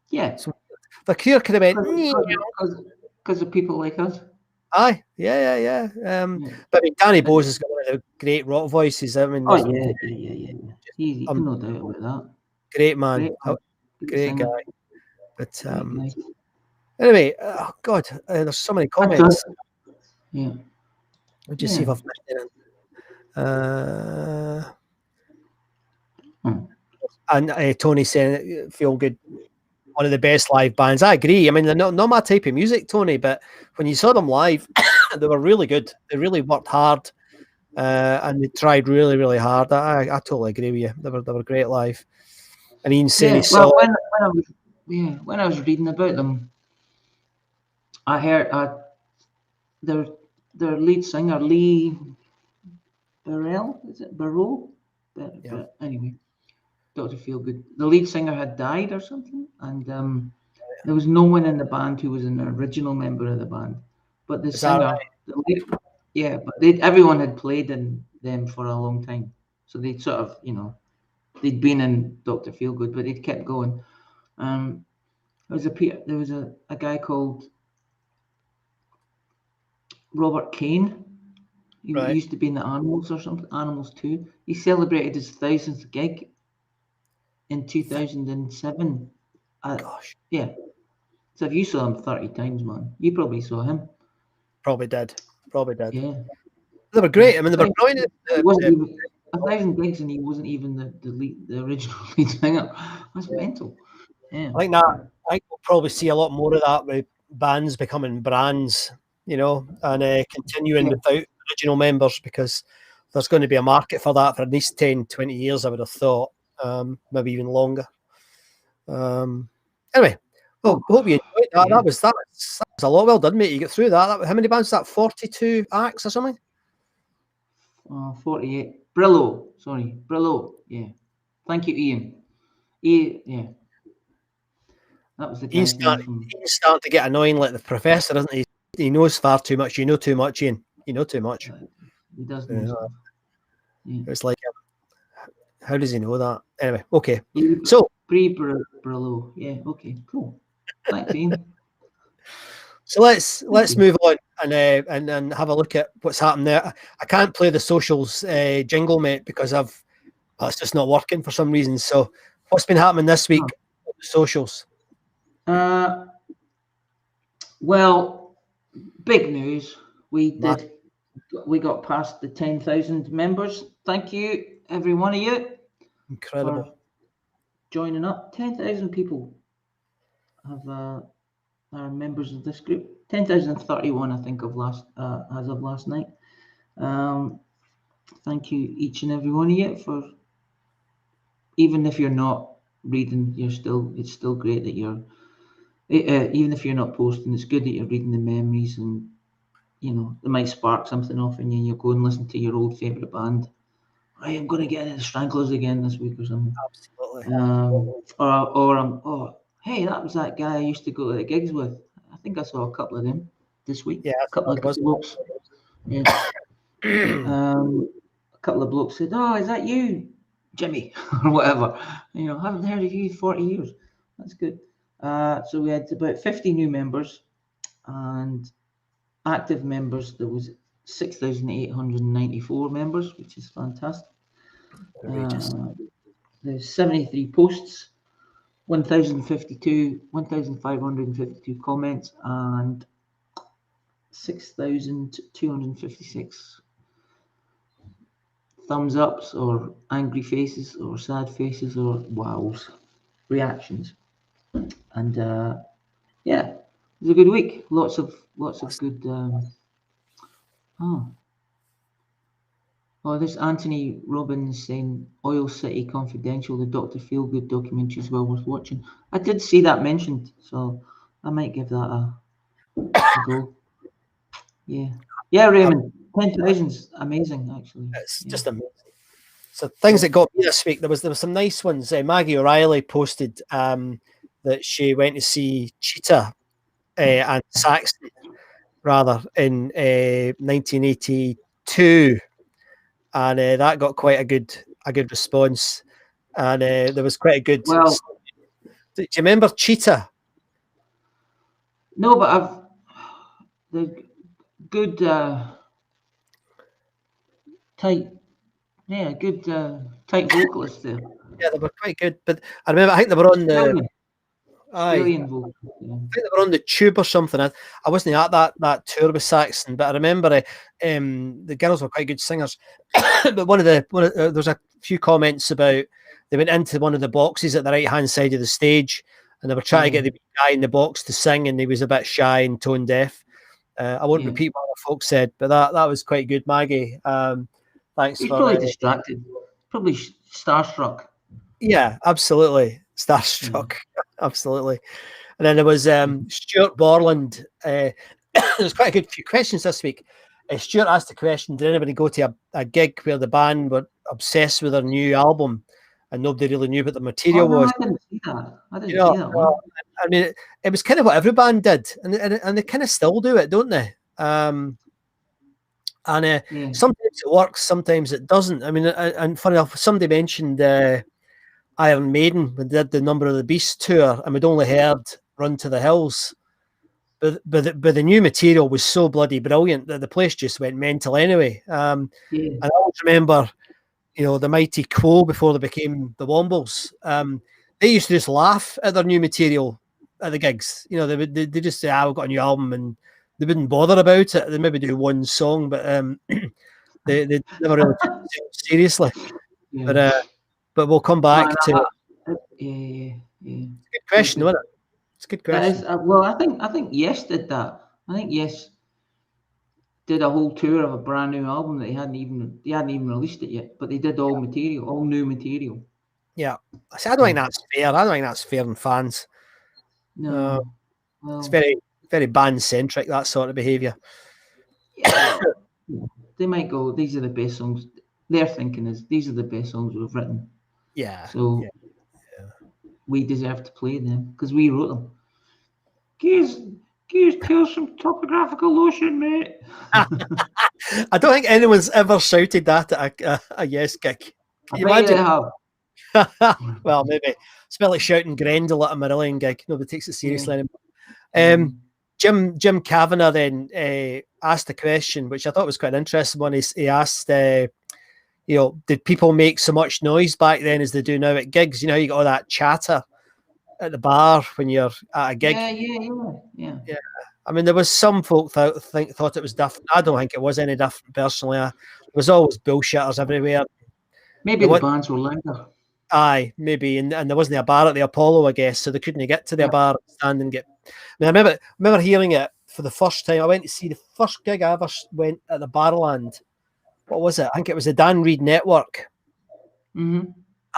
Speaker 6: Yeah,
Speaker 5: so the career could have went
Speaker 6: because of people like us.
Speaker 5: Aye, yeah. But I mean, Danny Bowes has got one of the great rock voices. I mean,
Speaker 6: yeah. Easy, no doubt about that.
Speaker 5: Great man, great guy. But anyway, oh God, there's so many comments.
Speaker 6: Yeah.
Speaker 5: I'll just see if I've missed anything. And Tony saying, "Feel Good, one of the best live bands." I agree. I mean, they're not my type of music, Tony, but when you saw them live, they were really good. They really worked hard, and they tried really, really hard. I totally agree with you. They were great live. And Ian saying he saw.
Speaker 6: When I was reading about them, I heard their lead singer Lee Burrell, is it Burrow?
Speaker 5: Yeah.
Speaker 6: But anyway, Dr. Feelgood. The lead singer had died or something, and there was no one in the band who was an original member of the band. But the
Speaker 5: Is that
Speaker 6: singer, but everyone had played in them for a long time, so they'd sort of, they'd been in Dr. Feelgood, but they'd kept going. There was a guy called Robert Kane. He
Speaker 5: Right.
Speaker 6: used to be in the Animals or something, Animals 2. He celebrated his 1000th gig in 2007.
Speaker 5: Gosh,
Speaker 6: Yeah. So if you saw him 30 times, man, you probably saw him.
Speaker 5: probably did.
Speaker 6: Yeah.
Speaker 5: They were great. I mean, they were brilliant.
Speaker 6: He wasn't even 1,000 gigs, and he wasn't even the original lead singer. That's mental. Yeah.
Speaker 5: I think we'll probably see a lot more of that with bands becoming brands, and continuing without original members, because there's going to be a market for that for at least 10, 20 years, I would have thought, maybe even longer. Anyway, well, hope you enjoyed that.
Speaker 6: Yeah.
Speaker 5: That was a lot. Well done, mate. You get through that. How many bands is that? 42 acts or something?
Speaker 6: 48. Brillo. Yeah. Thank you, Ian. Yeah. That was the guy's name from...
Speaker 5: Ian's starting to get annoying like the professor, isn't he? He knows far too much. You know too much, Ian. You know too much.
Speaker 6: He does know stuff. Yeah.
Speaker 5: It's like, how does he know that? Anyway, okay. So
Speaker 6: Brillo. Yeah. Okay. Cool. Thanks, Ian.
Speaker 5: So let's move on and have a look at what's happened there. I can't play the socials jingle, mate, because it's just not working for some reason. So what's been happening this week on the socials?
Speaker 6: Well, big news. We got past the 10,000 members. Thank you, every one of you.
Speaker 5: Incredible.
Speaker 6: For joining up. 10,000 people are members of this group. 10,031, I think, as of last night. Thank you, each and every one of you, for, even if you're not reading, it's still great that you're, even if you're not posting, it's good that you're reading the memories, and it might spark something off in you, and you'll go and listen to your old favourite band. Right, I'm going to get into the Stranglers again this week or something.
Speaker 5: Absolutely.
Speaker 6: Hey, that was that guy I used to go to the gigs with. I think I saw a couple of them this week.
Speaker 5: Yeah,
Speaker 6: a couple of blokes. Yeah. A couple of blokes said, "Oh, is that you, Jimmy?" or whatever. Haven't heard of you in 40 years. That's good. So we had about 50 new members, and active members. There was 6,894 members, which is fantastic. There's 73 posts, 1,552 comments, and 6,256 thumbs ups, or angry faces, or sad faces, or wows, reactions. And yeah, it was a good week. Lots of good. There's Anthony Robbins saying Oil City Confidential, the Dr. Feelgood documentary is well worth watching. I did see that mentioned, so I might give that a go. Yeah, Raymond, 10,000's amazing, actually.
Speaker 5: It's just amazing. So things that got me this week, there was some nice ones. Maggie O'Reilly posted that she went to see Cheetah and Saxon in 1982. And that got quite a good response, and there was quite a good.
Speaker 6: Well,
Speaker 5: do you remember Cheetah?
Speaker 6: No, but the good tight vocalists there.
Speaker 5: Yeah, they were quite good. But I remember, I think they were on the.
Speaker 6: Brilliant vocals. Yeah.
Speaker 5: I think they were on the Tube or something. I wasn't at that tour with Saxon, but I remember the girls were quite good singers. But there was a few comments about they went into one of the boxes at the right hand side of the stage, and they were trying to get the guy in the box to sing, and he was a bit shy and tone deaf. I won't repeat what the folks said, but that was quite good, Maggie. Thanks.
Speaker 6: He's probably distracted, probably starstruck.
Speaker 5: Yeah, absolutely. Starstruck, absolutely. And then there was Stuart Borland. There's quite a good few questions this week. Stuart asked the question, did anybody go to a gig where the band were obsessed with their new album and nobody really knew what the material was?
Speaker 6: I didn't see that. I didn't
Speaker 5: You know,
Speaker 6: see that one.
Speaker 5: I mean, it was kind of what every band did, and they kind of still do it, don't they? And sometimes it works, sometimes it doesn't. I mean, and funny enough, somebody mentioned Iron Maiden when they did the Number of the Beast tour, and we'd only heard Run to the Hills. But the new material was so bloody brilliant that the place just went mental anyway. And I always remember, the Mighty Quo before they became the Wombles. They used to just laugh at their new material at the gigs. They just say, we've got a new album, and they wouldn't bother about it. They maybe do one song, but they never really took it seriously. Yeah. But we'll come back to
Speaker 6: yeah.
Speaker 5: Good question, wasn't it? It's a good question.
Speaker 6: Well, I think Yes did that. I think Yes did a whole tour of a brand new album that they hadn't even released it yet, but they did all new material.
Speaker 5: Yeah, I don't think that's fair. I don't think that's fair in fans.
Speaker 6: No,
Speaker 5: it's very, very band centric, that sort of behaviour.
Speaker 6: Yeah, they might go, these are the best songs. Their thinking is, these are the best songs we've written.
Speaker 5: Yeah.
Speaker 6: So we deserve to play them because we wrote them. Gears tell some topographical lotion, mate.
Speaker 5: I don't think anyone's ever shouted that at a Yes gig. Can you imagine? Well, maybe. It's a bit like shouting Grendel at a Marillion gig. Nobody takes it seriously anymore. Jim Kavanagh then asked a question, which I thought was quite an interesting one. He asked, did people make so much noise back then as they do now at gigs? You got all that chatter at the bar when you're at a gig.
Speaker 6: Yeah.
Speaker 5: I mean, there was some folk thought it was different. I don't think it was any different personally. There was always bullshitters everywhere.
Speaker 6: Maybe the bands were louder.
Speaker 5: Aye, maybe, and there wasn't a bar at the Apollo, I guess, so they couldn't get to the bar, stand and get. I mean, I remember hearing it for the first time. I went to see the first gig I ever went at the Barrowland. What was it? I think it was the Dan Reed Network.
Speaker 6: Mm-hmm.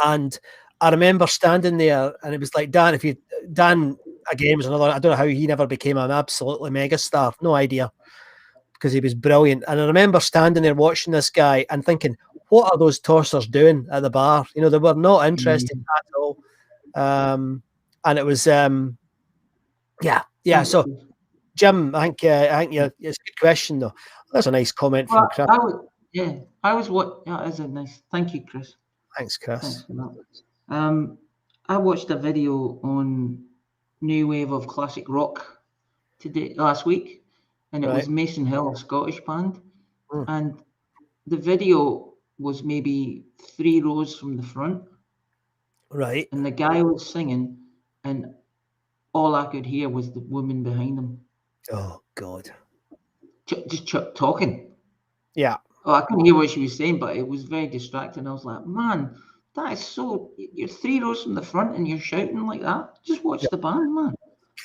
Speaker 5: And I remember standing there, and it was like Dan again was another. I don't know how he never became an absolutely megastar. No idea, because he was brilliant. And I remember standing there watching this guy and thinking, what are those tossers doing at the bar? They were not interested at all. And it was, So Jim, I think it's a good question though. That's a nice comment from Chris.
Speaker 6: That is a nice. Thank you, Chris.
Speaker 5: Thanks, Chris.
Speaker 6: Thanks for that. I watched a video on New Wave of Classic Rock last week, and it was Mason Hill, a Scottish band, and the video was maybe 3 rows from the front.
Speaker 5: Right.
Speaker 6: And the guy was singing, and all I could hear was the woman behind him.
Speaker 5: Oh, God.
Speaker 6: Just talking.
Speaker 5: Yeah.
Speaker 6: Oh, I couldn't hear what she was saying, but it was very distracting. I was like, man, that is so... You're 3 rows from the front and you're shouting like that. Just watch the band, man.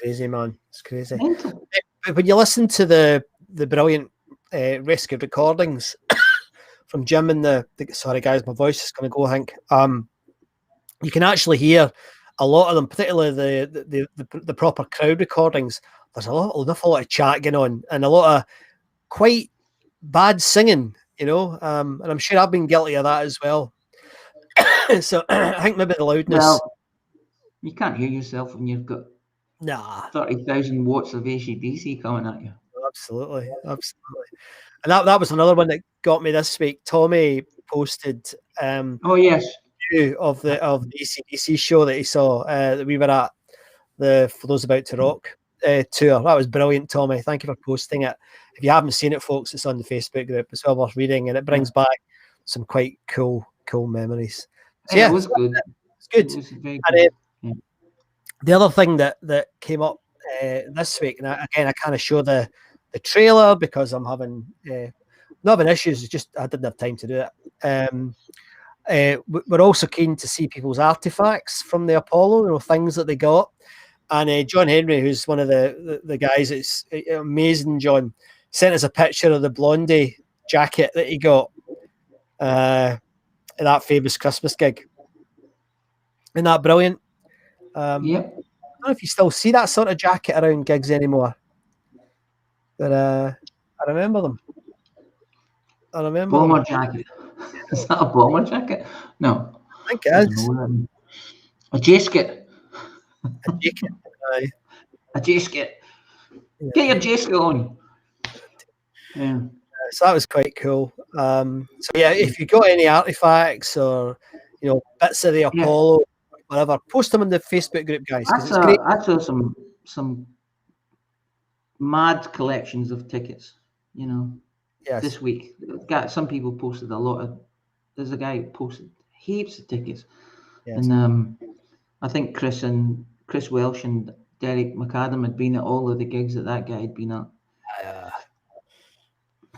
Speaker 5: Crazy, man. It's crazy.
Speaker 6: Mental.
Speaker 5: When you listen to the brilliant rescued recordings from Jim and sorry guys, my voice is going to go, I think. You can actually hear a lot of them, particularly the proper crowd recordings. There's an awful lot of chat going on and a lot of quite bad singing, and I'm sure I've been guilty of that as well. So I think maybe the loudness. Well,
Speaker 6: you can't hear yourself when you've got 30,000 watts of AC/DC coming at you.
Speaker 5: Absolutely. And that was another one that got me this week. Tommy posted
Speaker 6: oh yes,
Speaker 5: of the AC/DC show that he saw that we were at the For Those About to Rock tour. That was brilliant, Tommy. Thank you for posting it. If you haven't seen it, folks, it's on the Facebook group. It's well worth reading, and it brings back some quite cool memories. So,
Speaker 6: it was good.
Speaker 5: It's good.
Speaker 6: It was very good.
Speaker 5: And, the other thing that came up this week, and I kind of show the trailer because I'm having not having issues. It's just I didn't have time to do it. We're also keen to see people's artifacts from the Apollo, things that they got. And John Henry, who's one of the guys, it's amazing. John sent us a picture of the Blondie jacket that he got at that famous Christmas gig. Isn't that brilliant?
Speaker 6: Yep.
Speaker 5: I don't know if you still see that sort of jacket around gigs anymore, but I remember them. I remember
Speaker 6: Bomber
Speaker 5: them.
Speaker 6: jacket. Is that a bomber jacket? No.
Speaker 5: I think it
Speaker 6: I
Speaker 5: is.
Speaker 6: don't know. A jacket.
Speaker 5: A jacket. Aye.
Speaker 6: A jacket.
Speaker 5: Yeah.
Speaker 6: Get your jacket on. Yeah.
Speaker 5: So that was quite cool. So yeah, if you got any artifacts or bits of the
Speaker 6: Yeah.
Speaker 5: Apollo, whatever, post them in the Facebook group, guys, because it's great.
Speaker 6: I saw some mad collections of tickets,
Speaker 5: Yes.
Speaker 6: this week. Some people posted a lot of. There's a guy who posted heaps of tickets,
Speaker 5: Yes.
Speaker 6: and I think Chris Welsh and Derek McAdam had been at all of the gigs that guy had been at.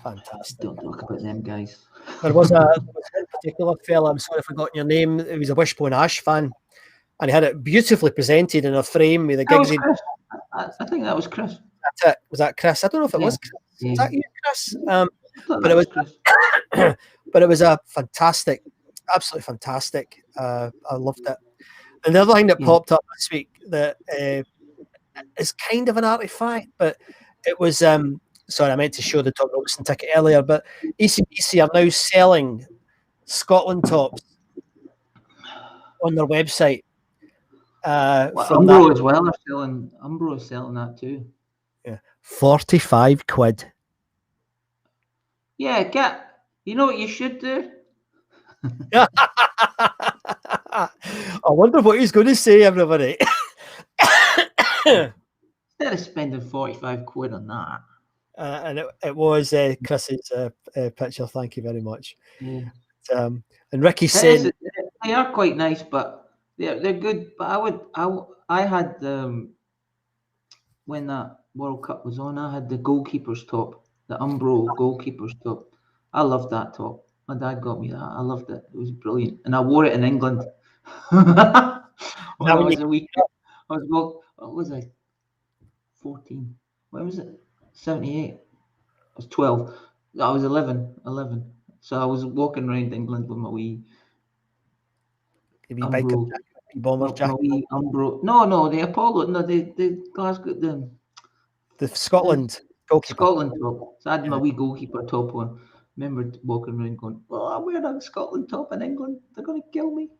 Speaker 5: Fantastic.
Speaker 6: Don't talk about them guys.
Speaker 5: There was one particular fella, I'm sorry if I forgot your name, he was a Wishbone Ash fan, and he had it beautifully presented in a frame with the
Speaker 6: That was
Speaker 5: gigs.
Speaker 6: Chris. I think that was Chris.
Speaker 5: That's it. Was that Chris? I don't know if it was Chris.
Speaker 6: Yeah.
Speaker 5: Was that you, Chris?
Speaker 6: But it was Chris.
Speaker 5: But it was a fantastic, absolutely fantastic. I loved it. And the other thing that popped up this week that is kind of an artifact, but it was sorry, I meant to show the Tom Robertson ticket earlier, but ECBC are now selling Scotland tops on their website.
Speaker 6: Umbro as well are selling. Umbro is selling that too.
Speaker 5: Yeah, 45 quid.
Speaker 6: Yeah, you know what you should do?
Speaker 5: I wonder what he's going to say, everybody.
Speaker 6: Instead of spending 45 quid on that.
Speaker 5: And it was Chris's picture. Thank you very much.
Speaker 6: Yeah.
Speaker 5: And Ricky said
Speaker 6: they are quite nice, but they're good. But I had when that World Cup was on, I had the goalkeeper's top, the Umbro goalkeeper's top. I loved that top. My dad got me that. I loved it. It was brilliant, and I wore it in England. When I was a week, what was I? 14. When was it? 78. I was 12. I was 11. So I was walking around England with my wee Umbro,
Speaker 5: bomber jacket.
Speaker 6: my wee Umbro. No, the Apollo. No, the Glasgow,
Speaker 5: the Scotland goalkeeper.
Speaker 6: Scotland top. So I had my wee goalkeeper top on. Remember walking around going, "Oh, I'm wearing a Scotland top in England. They're going to kill me."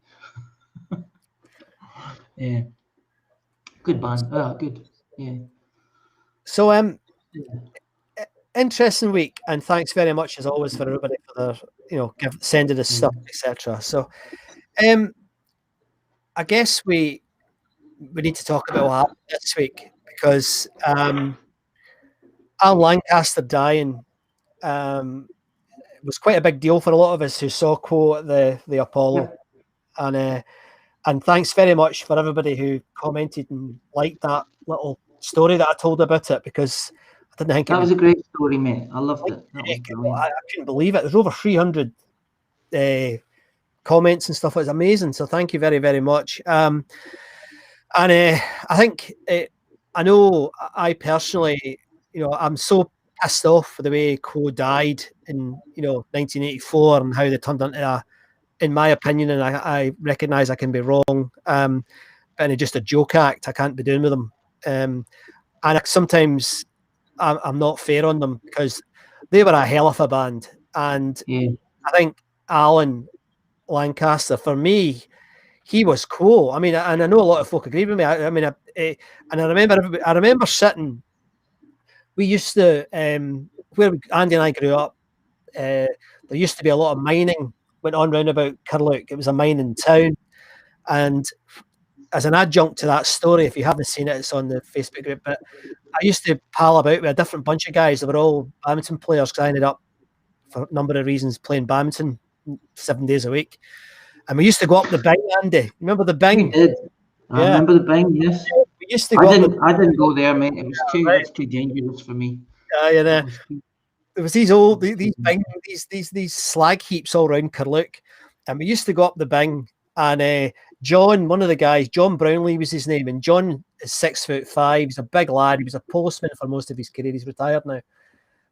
Speaker 6: Yeah. Good band. Good. Yeah.
Speaker 5: So interesting week, and thanks very much as always for everybody for their sending us stuff, etc. So I guess we need to talk about what happened this week, because Alan Lancaster dying was quite a big deal for a lot of us who saw Quo at the Apollo. And thanks very much for everybody who commented and liked that little story that I told about it, because I didn't think
Speaker 6: that was a great story, mate. I loved it.
Speaker 5: I couldn't believe it. There's over 300 comments and stuff. It's amazing. So thank you very, very much. And I think I know I personally, I'm so pissed off for the way Quo died in 1984 and how they turned into in my opinion, and I recognise I can be wrong, but it's just a joke act. I can't be doing with them. And sometimes I'm not fair on them, because they were a hell of a band. And I think Alan Lancaster, for me, he was cool. I mean, and I know a lot of folk agree with me. And I remember sitting. We used to where Andy and I grew up. There used to be a lot of mining went on round about Curluke. It was a mining town, and as an adjunct to that story, if you haven't seen it, it's on the Facebook group. But I used to pal about with a different bunch of guys that were all badminton players, because I ended up, for a number of reasons, playing badminton 7 days a week. And we used to go up the Bing, Andy. Remember the Bing?
Speaker 6: We did. I remember the Bing, yes.
Speaker 5: We used to go
Speaker 6: I didn't go there, mate. It was too dangerous for me.
Speaker 5: There was these slag heaps all around Curluke, and we used to go up the Bing. And John, one of the guys, John Brownlee was his name, and John is 6'5". He's a big lad. He was a postman for most of his career. He's retired now.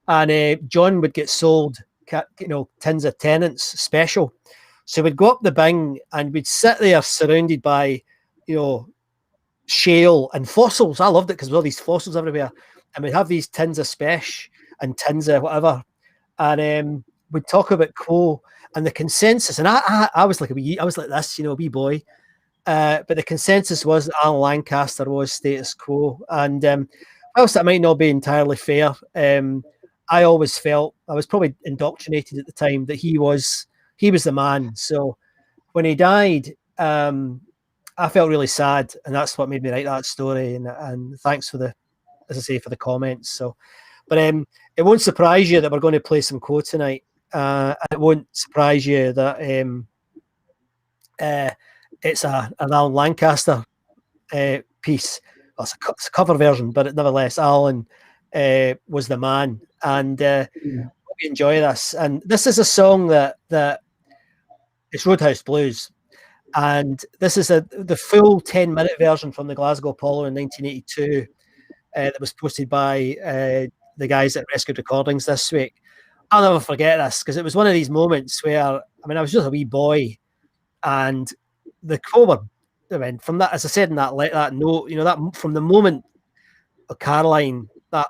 Speaker 5: And John would get sold, tins of Tennants special. So we'd go up the Bing and we'd sit there surrounded by, shale and fossils. I loved it because there were all these fossils everywhere. And we'd have these tins of Spesh and tins of whatever. And would talk about Quo and the consensus, and I was like I was like this, a wee boy, but the consensus was that Alan Lancaster was Status Quo, and whilst that might not be entirely fair, I always felt, I was probably indoctrinated at the time, that he was the man. So when he died, I felt really sad, and that's what made me write that story. And thanks for the, as I say, for the comments. So, but it won't surprise you that we're going to play some Quo tonight. It won't surprise you that it's an Alan Lancaster piece. Well, it's a cover version, but nevertheless, Alan was the man, and we enjoy this. And this is a song that it's Roadhouse Blues, and this is the full 10-minute version from the Glasgow Apollo in 1982 that was posted by the guys at Rescued Recordings this week. I'll never forget this, because it was one of these moments where, I mean, I was just a wee boy, and the Quo were, I mean, from that, as I said in that note, that from the moment of Caroline, that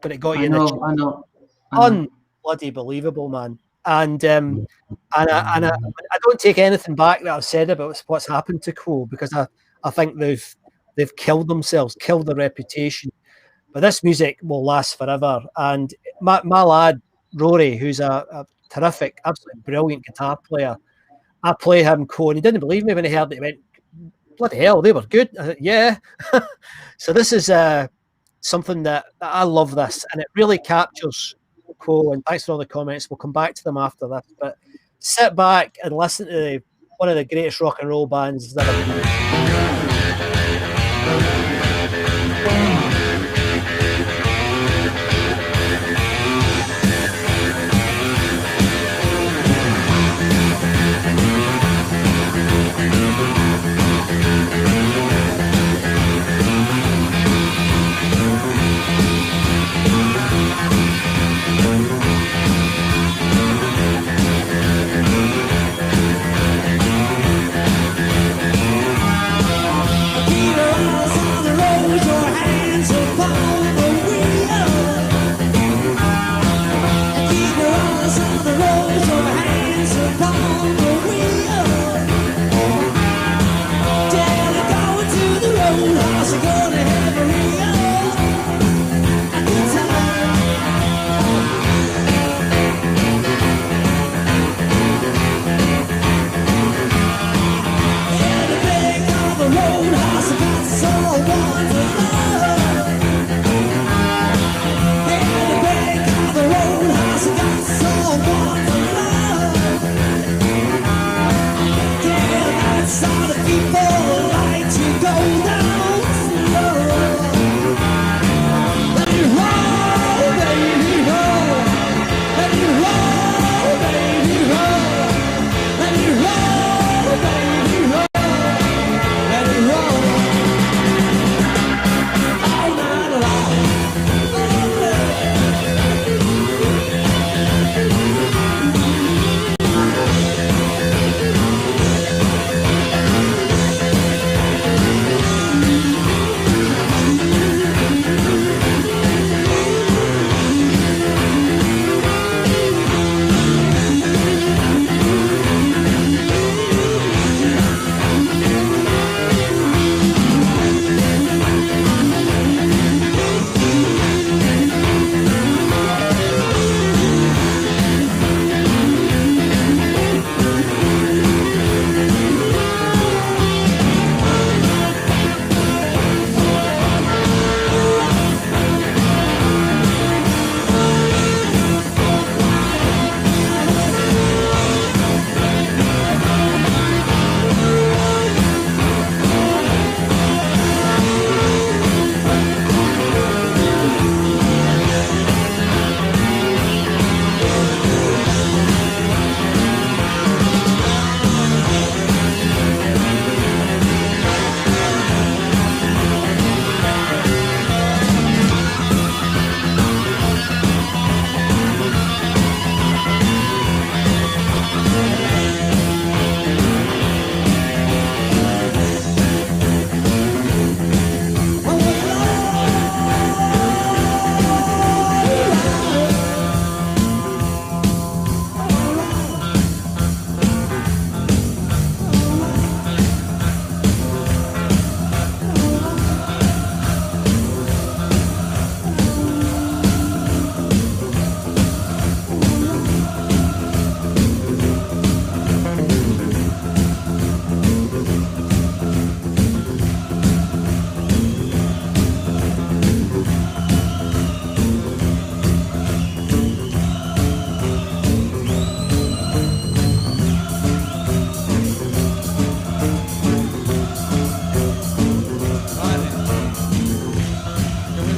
Speaker 5: when it got you,
Speaker 6: I know.
Speaker 5: unbloody believable, man. And I don't take anything back that I've said about what's happened to Quo, because I think they've killed themselves, killed their reputation. But this music will last forever. And my lad Rory, who's a terrific, absolutely brilliant guitar player, I play him Quo, and he didn't believe me when he heard it. He went, bloody hell, they were good. I said, yeah. So this is something that I love this, and it really captures Quo. And thanks for all the comments. We'll come back to them after this. But sit back and listen to one of the greatest rock and roll bands that ever been.
Speaker 3: Heroes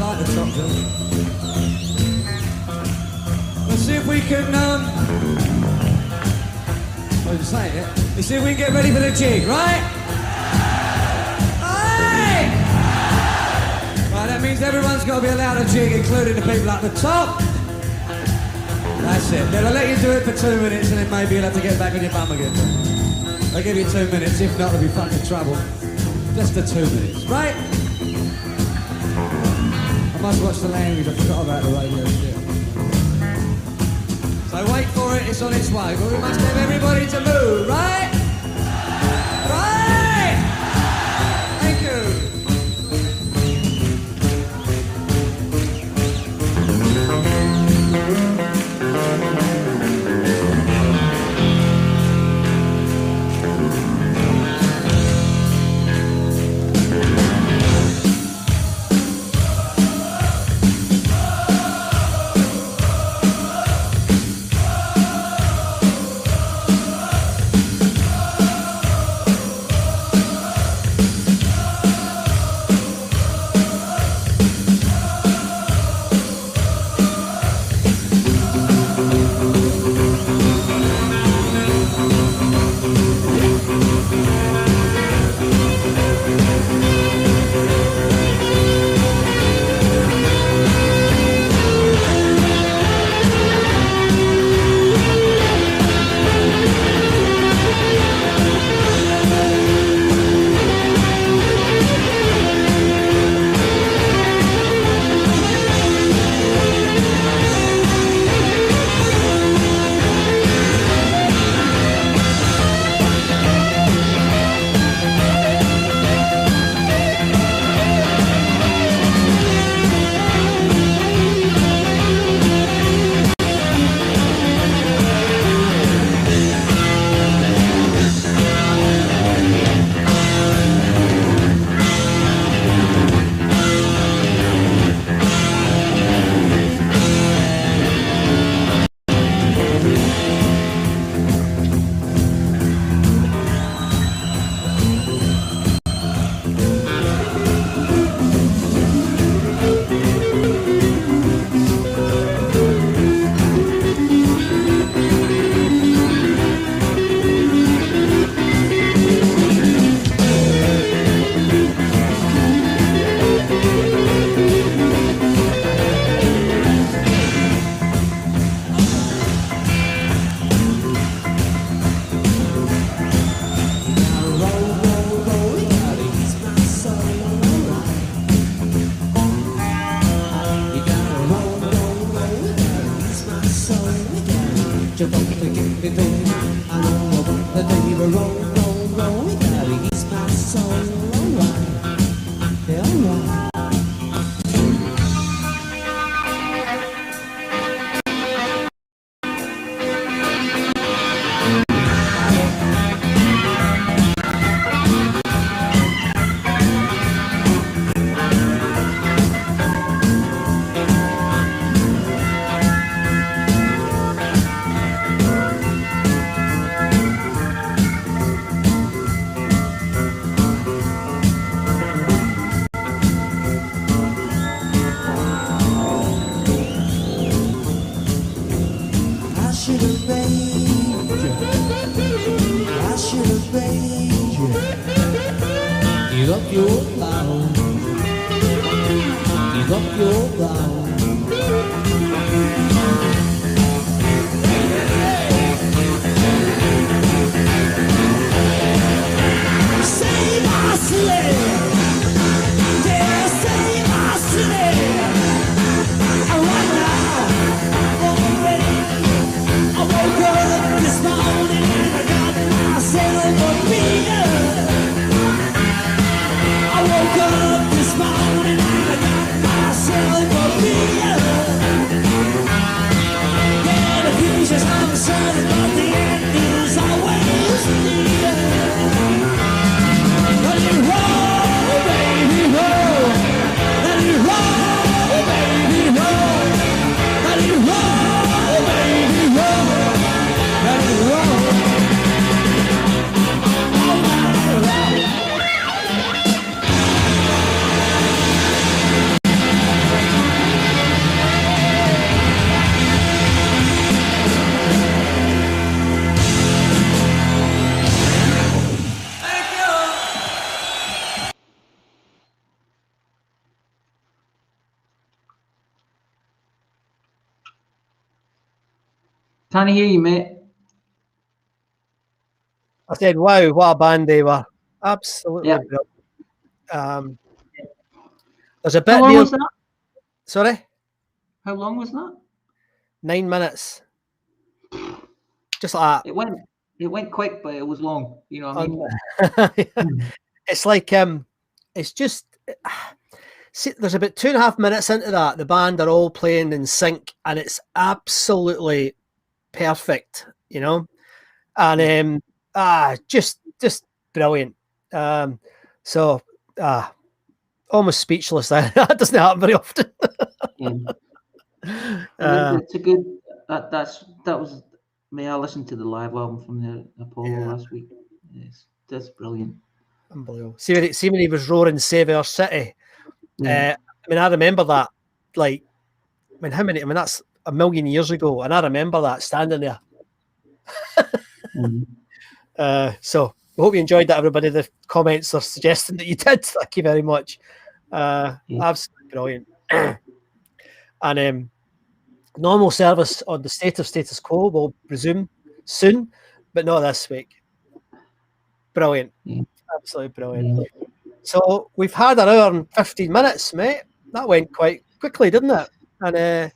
Speaker 2: like the top, John. Let's see if we can, I was saying it. Let's see if we can get ready for the jig, right? Aye! Right, that means everyone's got to be allowed a jig, including the people at the top. That's it. Then I'll let you do it for 2 minutes and then maybe you'll have to get back on your bum again. I'll give you 2 minutes, if not, it'll be fucking trouble. Just the 2 minutes, right? I must watch the language, I forgot about the radio shit. So wait for it, it's on its way, but we must have everybody to move, right? Right! Thank you.
Speaker 3: I woke up this morning and I got myself a beer.
Speaker 6: Can't hear you, mate.
Speaker 5: I said, wow, what a band they were. Absolutely
Speaker 6: Yeah.
Speaker 5: brilliant. There's a
Speaker 6: How
Speaker 5: bit
Speaker 6: long
Speaker 5: there.
Speaker 6: was that?
Speaker 5: Sorry?
Speaker 6: How long was that?
Speaker 5: 9 minutes. Just like
Speaker 6: It went quick, but it was long. You know what I mean?
Speaker 5: it's like it's just see, there's about 2.5 minutes into that. The band are all playing in sync, and it's absolutely perfect, you know. And just brilliant. So almost speechless. That doesn't happen very often.
Speaker 6: It's a good. That was. I listened to the live album from the Apollo last week. That's brilliant.
Speaker 5: Unbelievable. See when he was roaring "Save Our City." I mean, I remember that. Like, I mean, how many? I mean, that's a million years ago, and I remember that standing there. So we hope you enjoyed that, everybody. The comments are suggesting that you did. Thank you very much. Absolutely brilliant. And normal service on the Status Quo will resume soon, but not this week. Brilliant. Absolutely brilliant. So we've had an hour and 15 minutes, mate. That went quite quickly, didn't it? And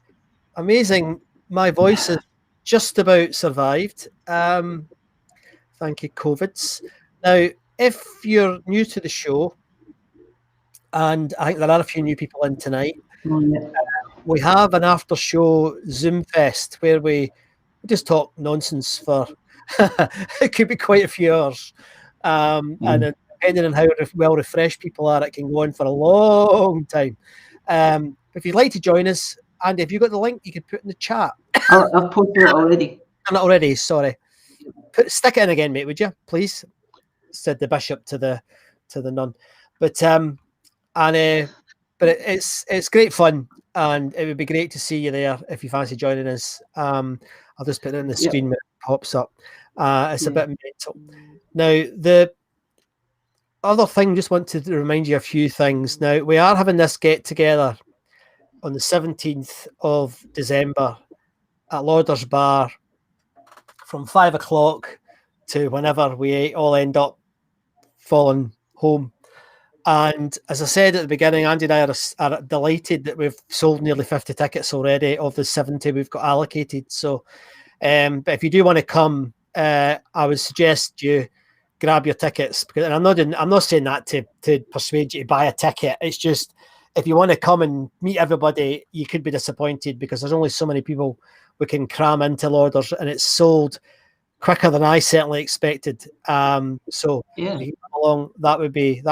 Speaker 5: amazing. My voice has just about survived. Thank you, COVIDs. Now, if you're new to the show, and I think there are a few new people in tonight, we have an after show Zoom fest where we just talk nonsense for it could be quite a few hours. And depending on how well refreshed people are, it can go on for a long time. If you'd like to join us, Andy, have you got the link you could put in the chat?
Speaker 6: I've posted it already.
Speaker 5: Not already, sorry. Stick it in again, mate, would you, please? Said the bishop to the nun. But it's great fun, and it would be great to see you there if you fancy joining us. I'll just put it in the screen when it pops up. It's a bit mental. Now, the other thing, just want to remind you a few things. Now, we are having this get together on the 17th of December at Lauder's Bar from 5 o'clock to whenever we all end up falling home. And as I said at the beginning, Andy and I are delighted that we've sold nearly 50 tickets already of the 70 we've got allocated. So, but if you do want to come, I would suggest you grab your tickets, because, and I'm not saying that to persuade you to buy a ticket. It's just, if you want to come and meet everybody, you could be disappointed because there's only so many people we can cram into Lauders, and it's sold quicker than I certainly expected. So if you come along, that would be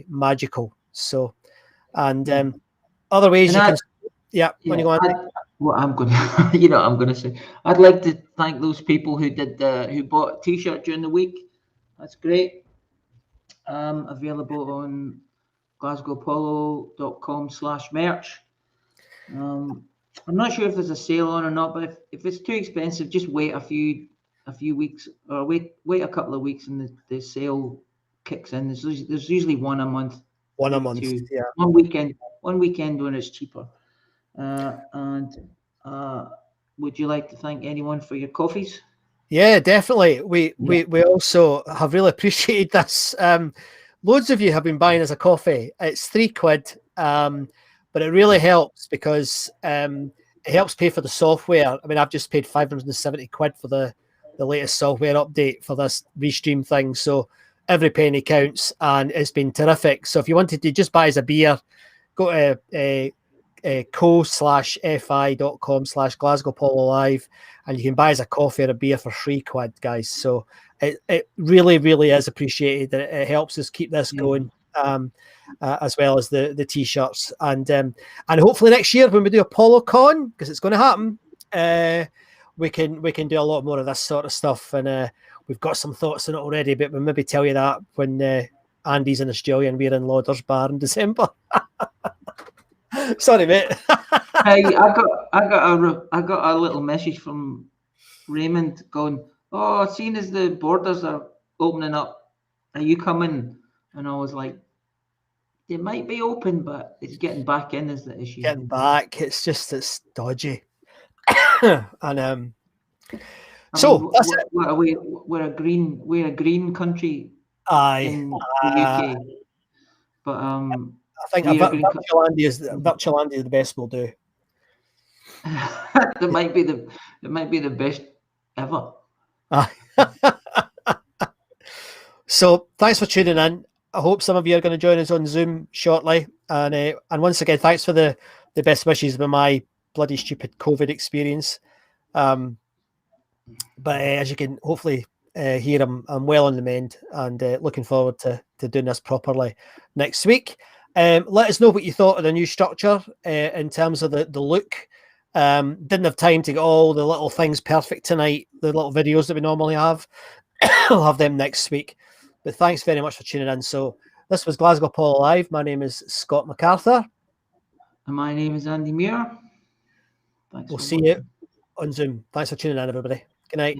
Speaker 5: magical. So, and other ways you can. When you go on.
Speaker 6: What I'm going to, you know, what I'm going to say, I'd like to thank those people who bought a T-shirt during the week. That's great. Available on glasgowpolo.com/merch. I'm not sure if there's a sale on or not, but if it's too expensive, just wait a few weeks, or wait a couple of weeks, and the sale kicks in. There's usually one a month.
Speaker 5: One
Speaker 6: weekend when it's cheaper. And would you like to thank anyone for your coffees?
Speaker 5: Yeah, definitely. We also have really appreciated this. Loads of you have been buying us a coffee. It's £3, but it really helps because it helps pay for the software. I mean, I've just paid £570 for the latest software update for this Restream thing. So every penny counts, and it's been terrific. So if you wanted to just buy us a beer, go to co/fi.com/Glasgow Polo Live, and you can buy us a coffee or a beer for £3, guys. So it really, really is appreciated. It helps us keep this going, as well as the t-shirts, and hopefully next year when we do Apollo Con, because it's going to happen, we can do a lot more of this sort of stuff, and we've got some thoughts on it already, but we'll maybe tell you that when Andy's in Australia and we're in Lauder's Bar in December. Sorry, mate.
Speaker 6: Hey, I got a little message from Raymond going, "Oh, seeing as the borders are opening up, are you coming?" And I was like, "They might be open, but it's getting back in is the issue."
Speaker 5: Getting back, it's dodgy. And So that's it.
Speaker 6: We're a green country
Speaker 5: Aye.
Speaker 6: in the UK, but
Speaker 5: I think
Speaker 6: we are green
Speaker 5: virtual Andy is the best we'll do.
Speaker 6: It might be the best ever.
Speaker 5: So thanks for tuning in. I hope some of you are going to join us on Zoom shortly. And once again, thanks for the best wishes with my bloody stupid COVID experience. But as you can hopefully hear, I'm well on the mend and looking forward to doing this properly next week. Let us know what you thought of the new structure in terms of the look. Didn't have time to get all the little things perfect tonight, the little videos that we normally have. I'll have them next week. But thanks very much for tuning in. So this was Glasgow Paul Live. My name is Scott MacArthur.
Speaker 6: And my name is Andy Muir.
Speaker 5: We'll see you on Zoom. Thanks for tuning in, everybody. Good night.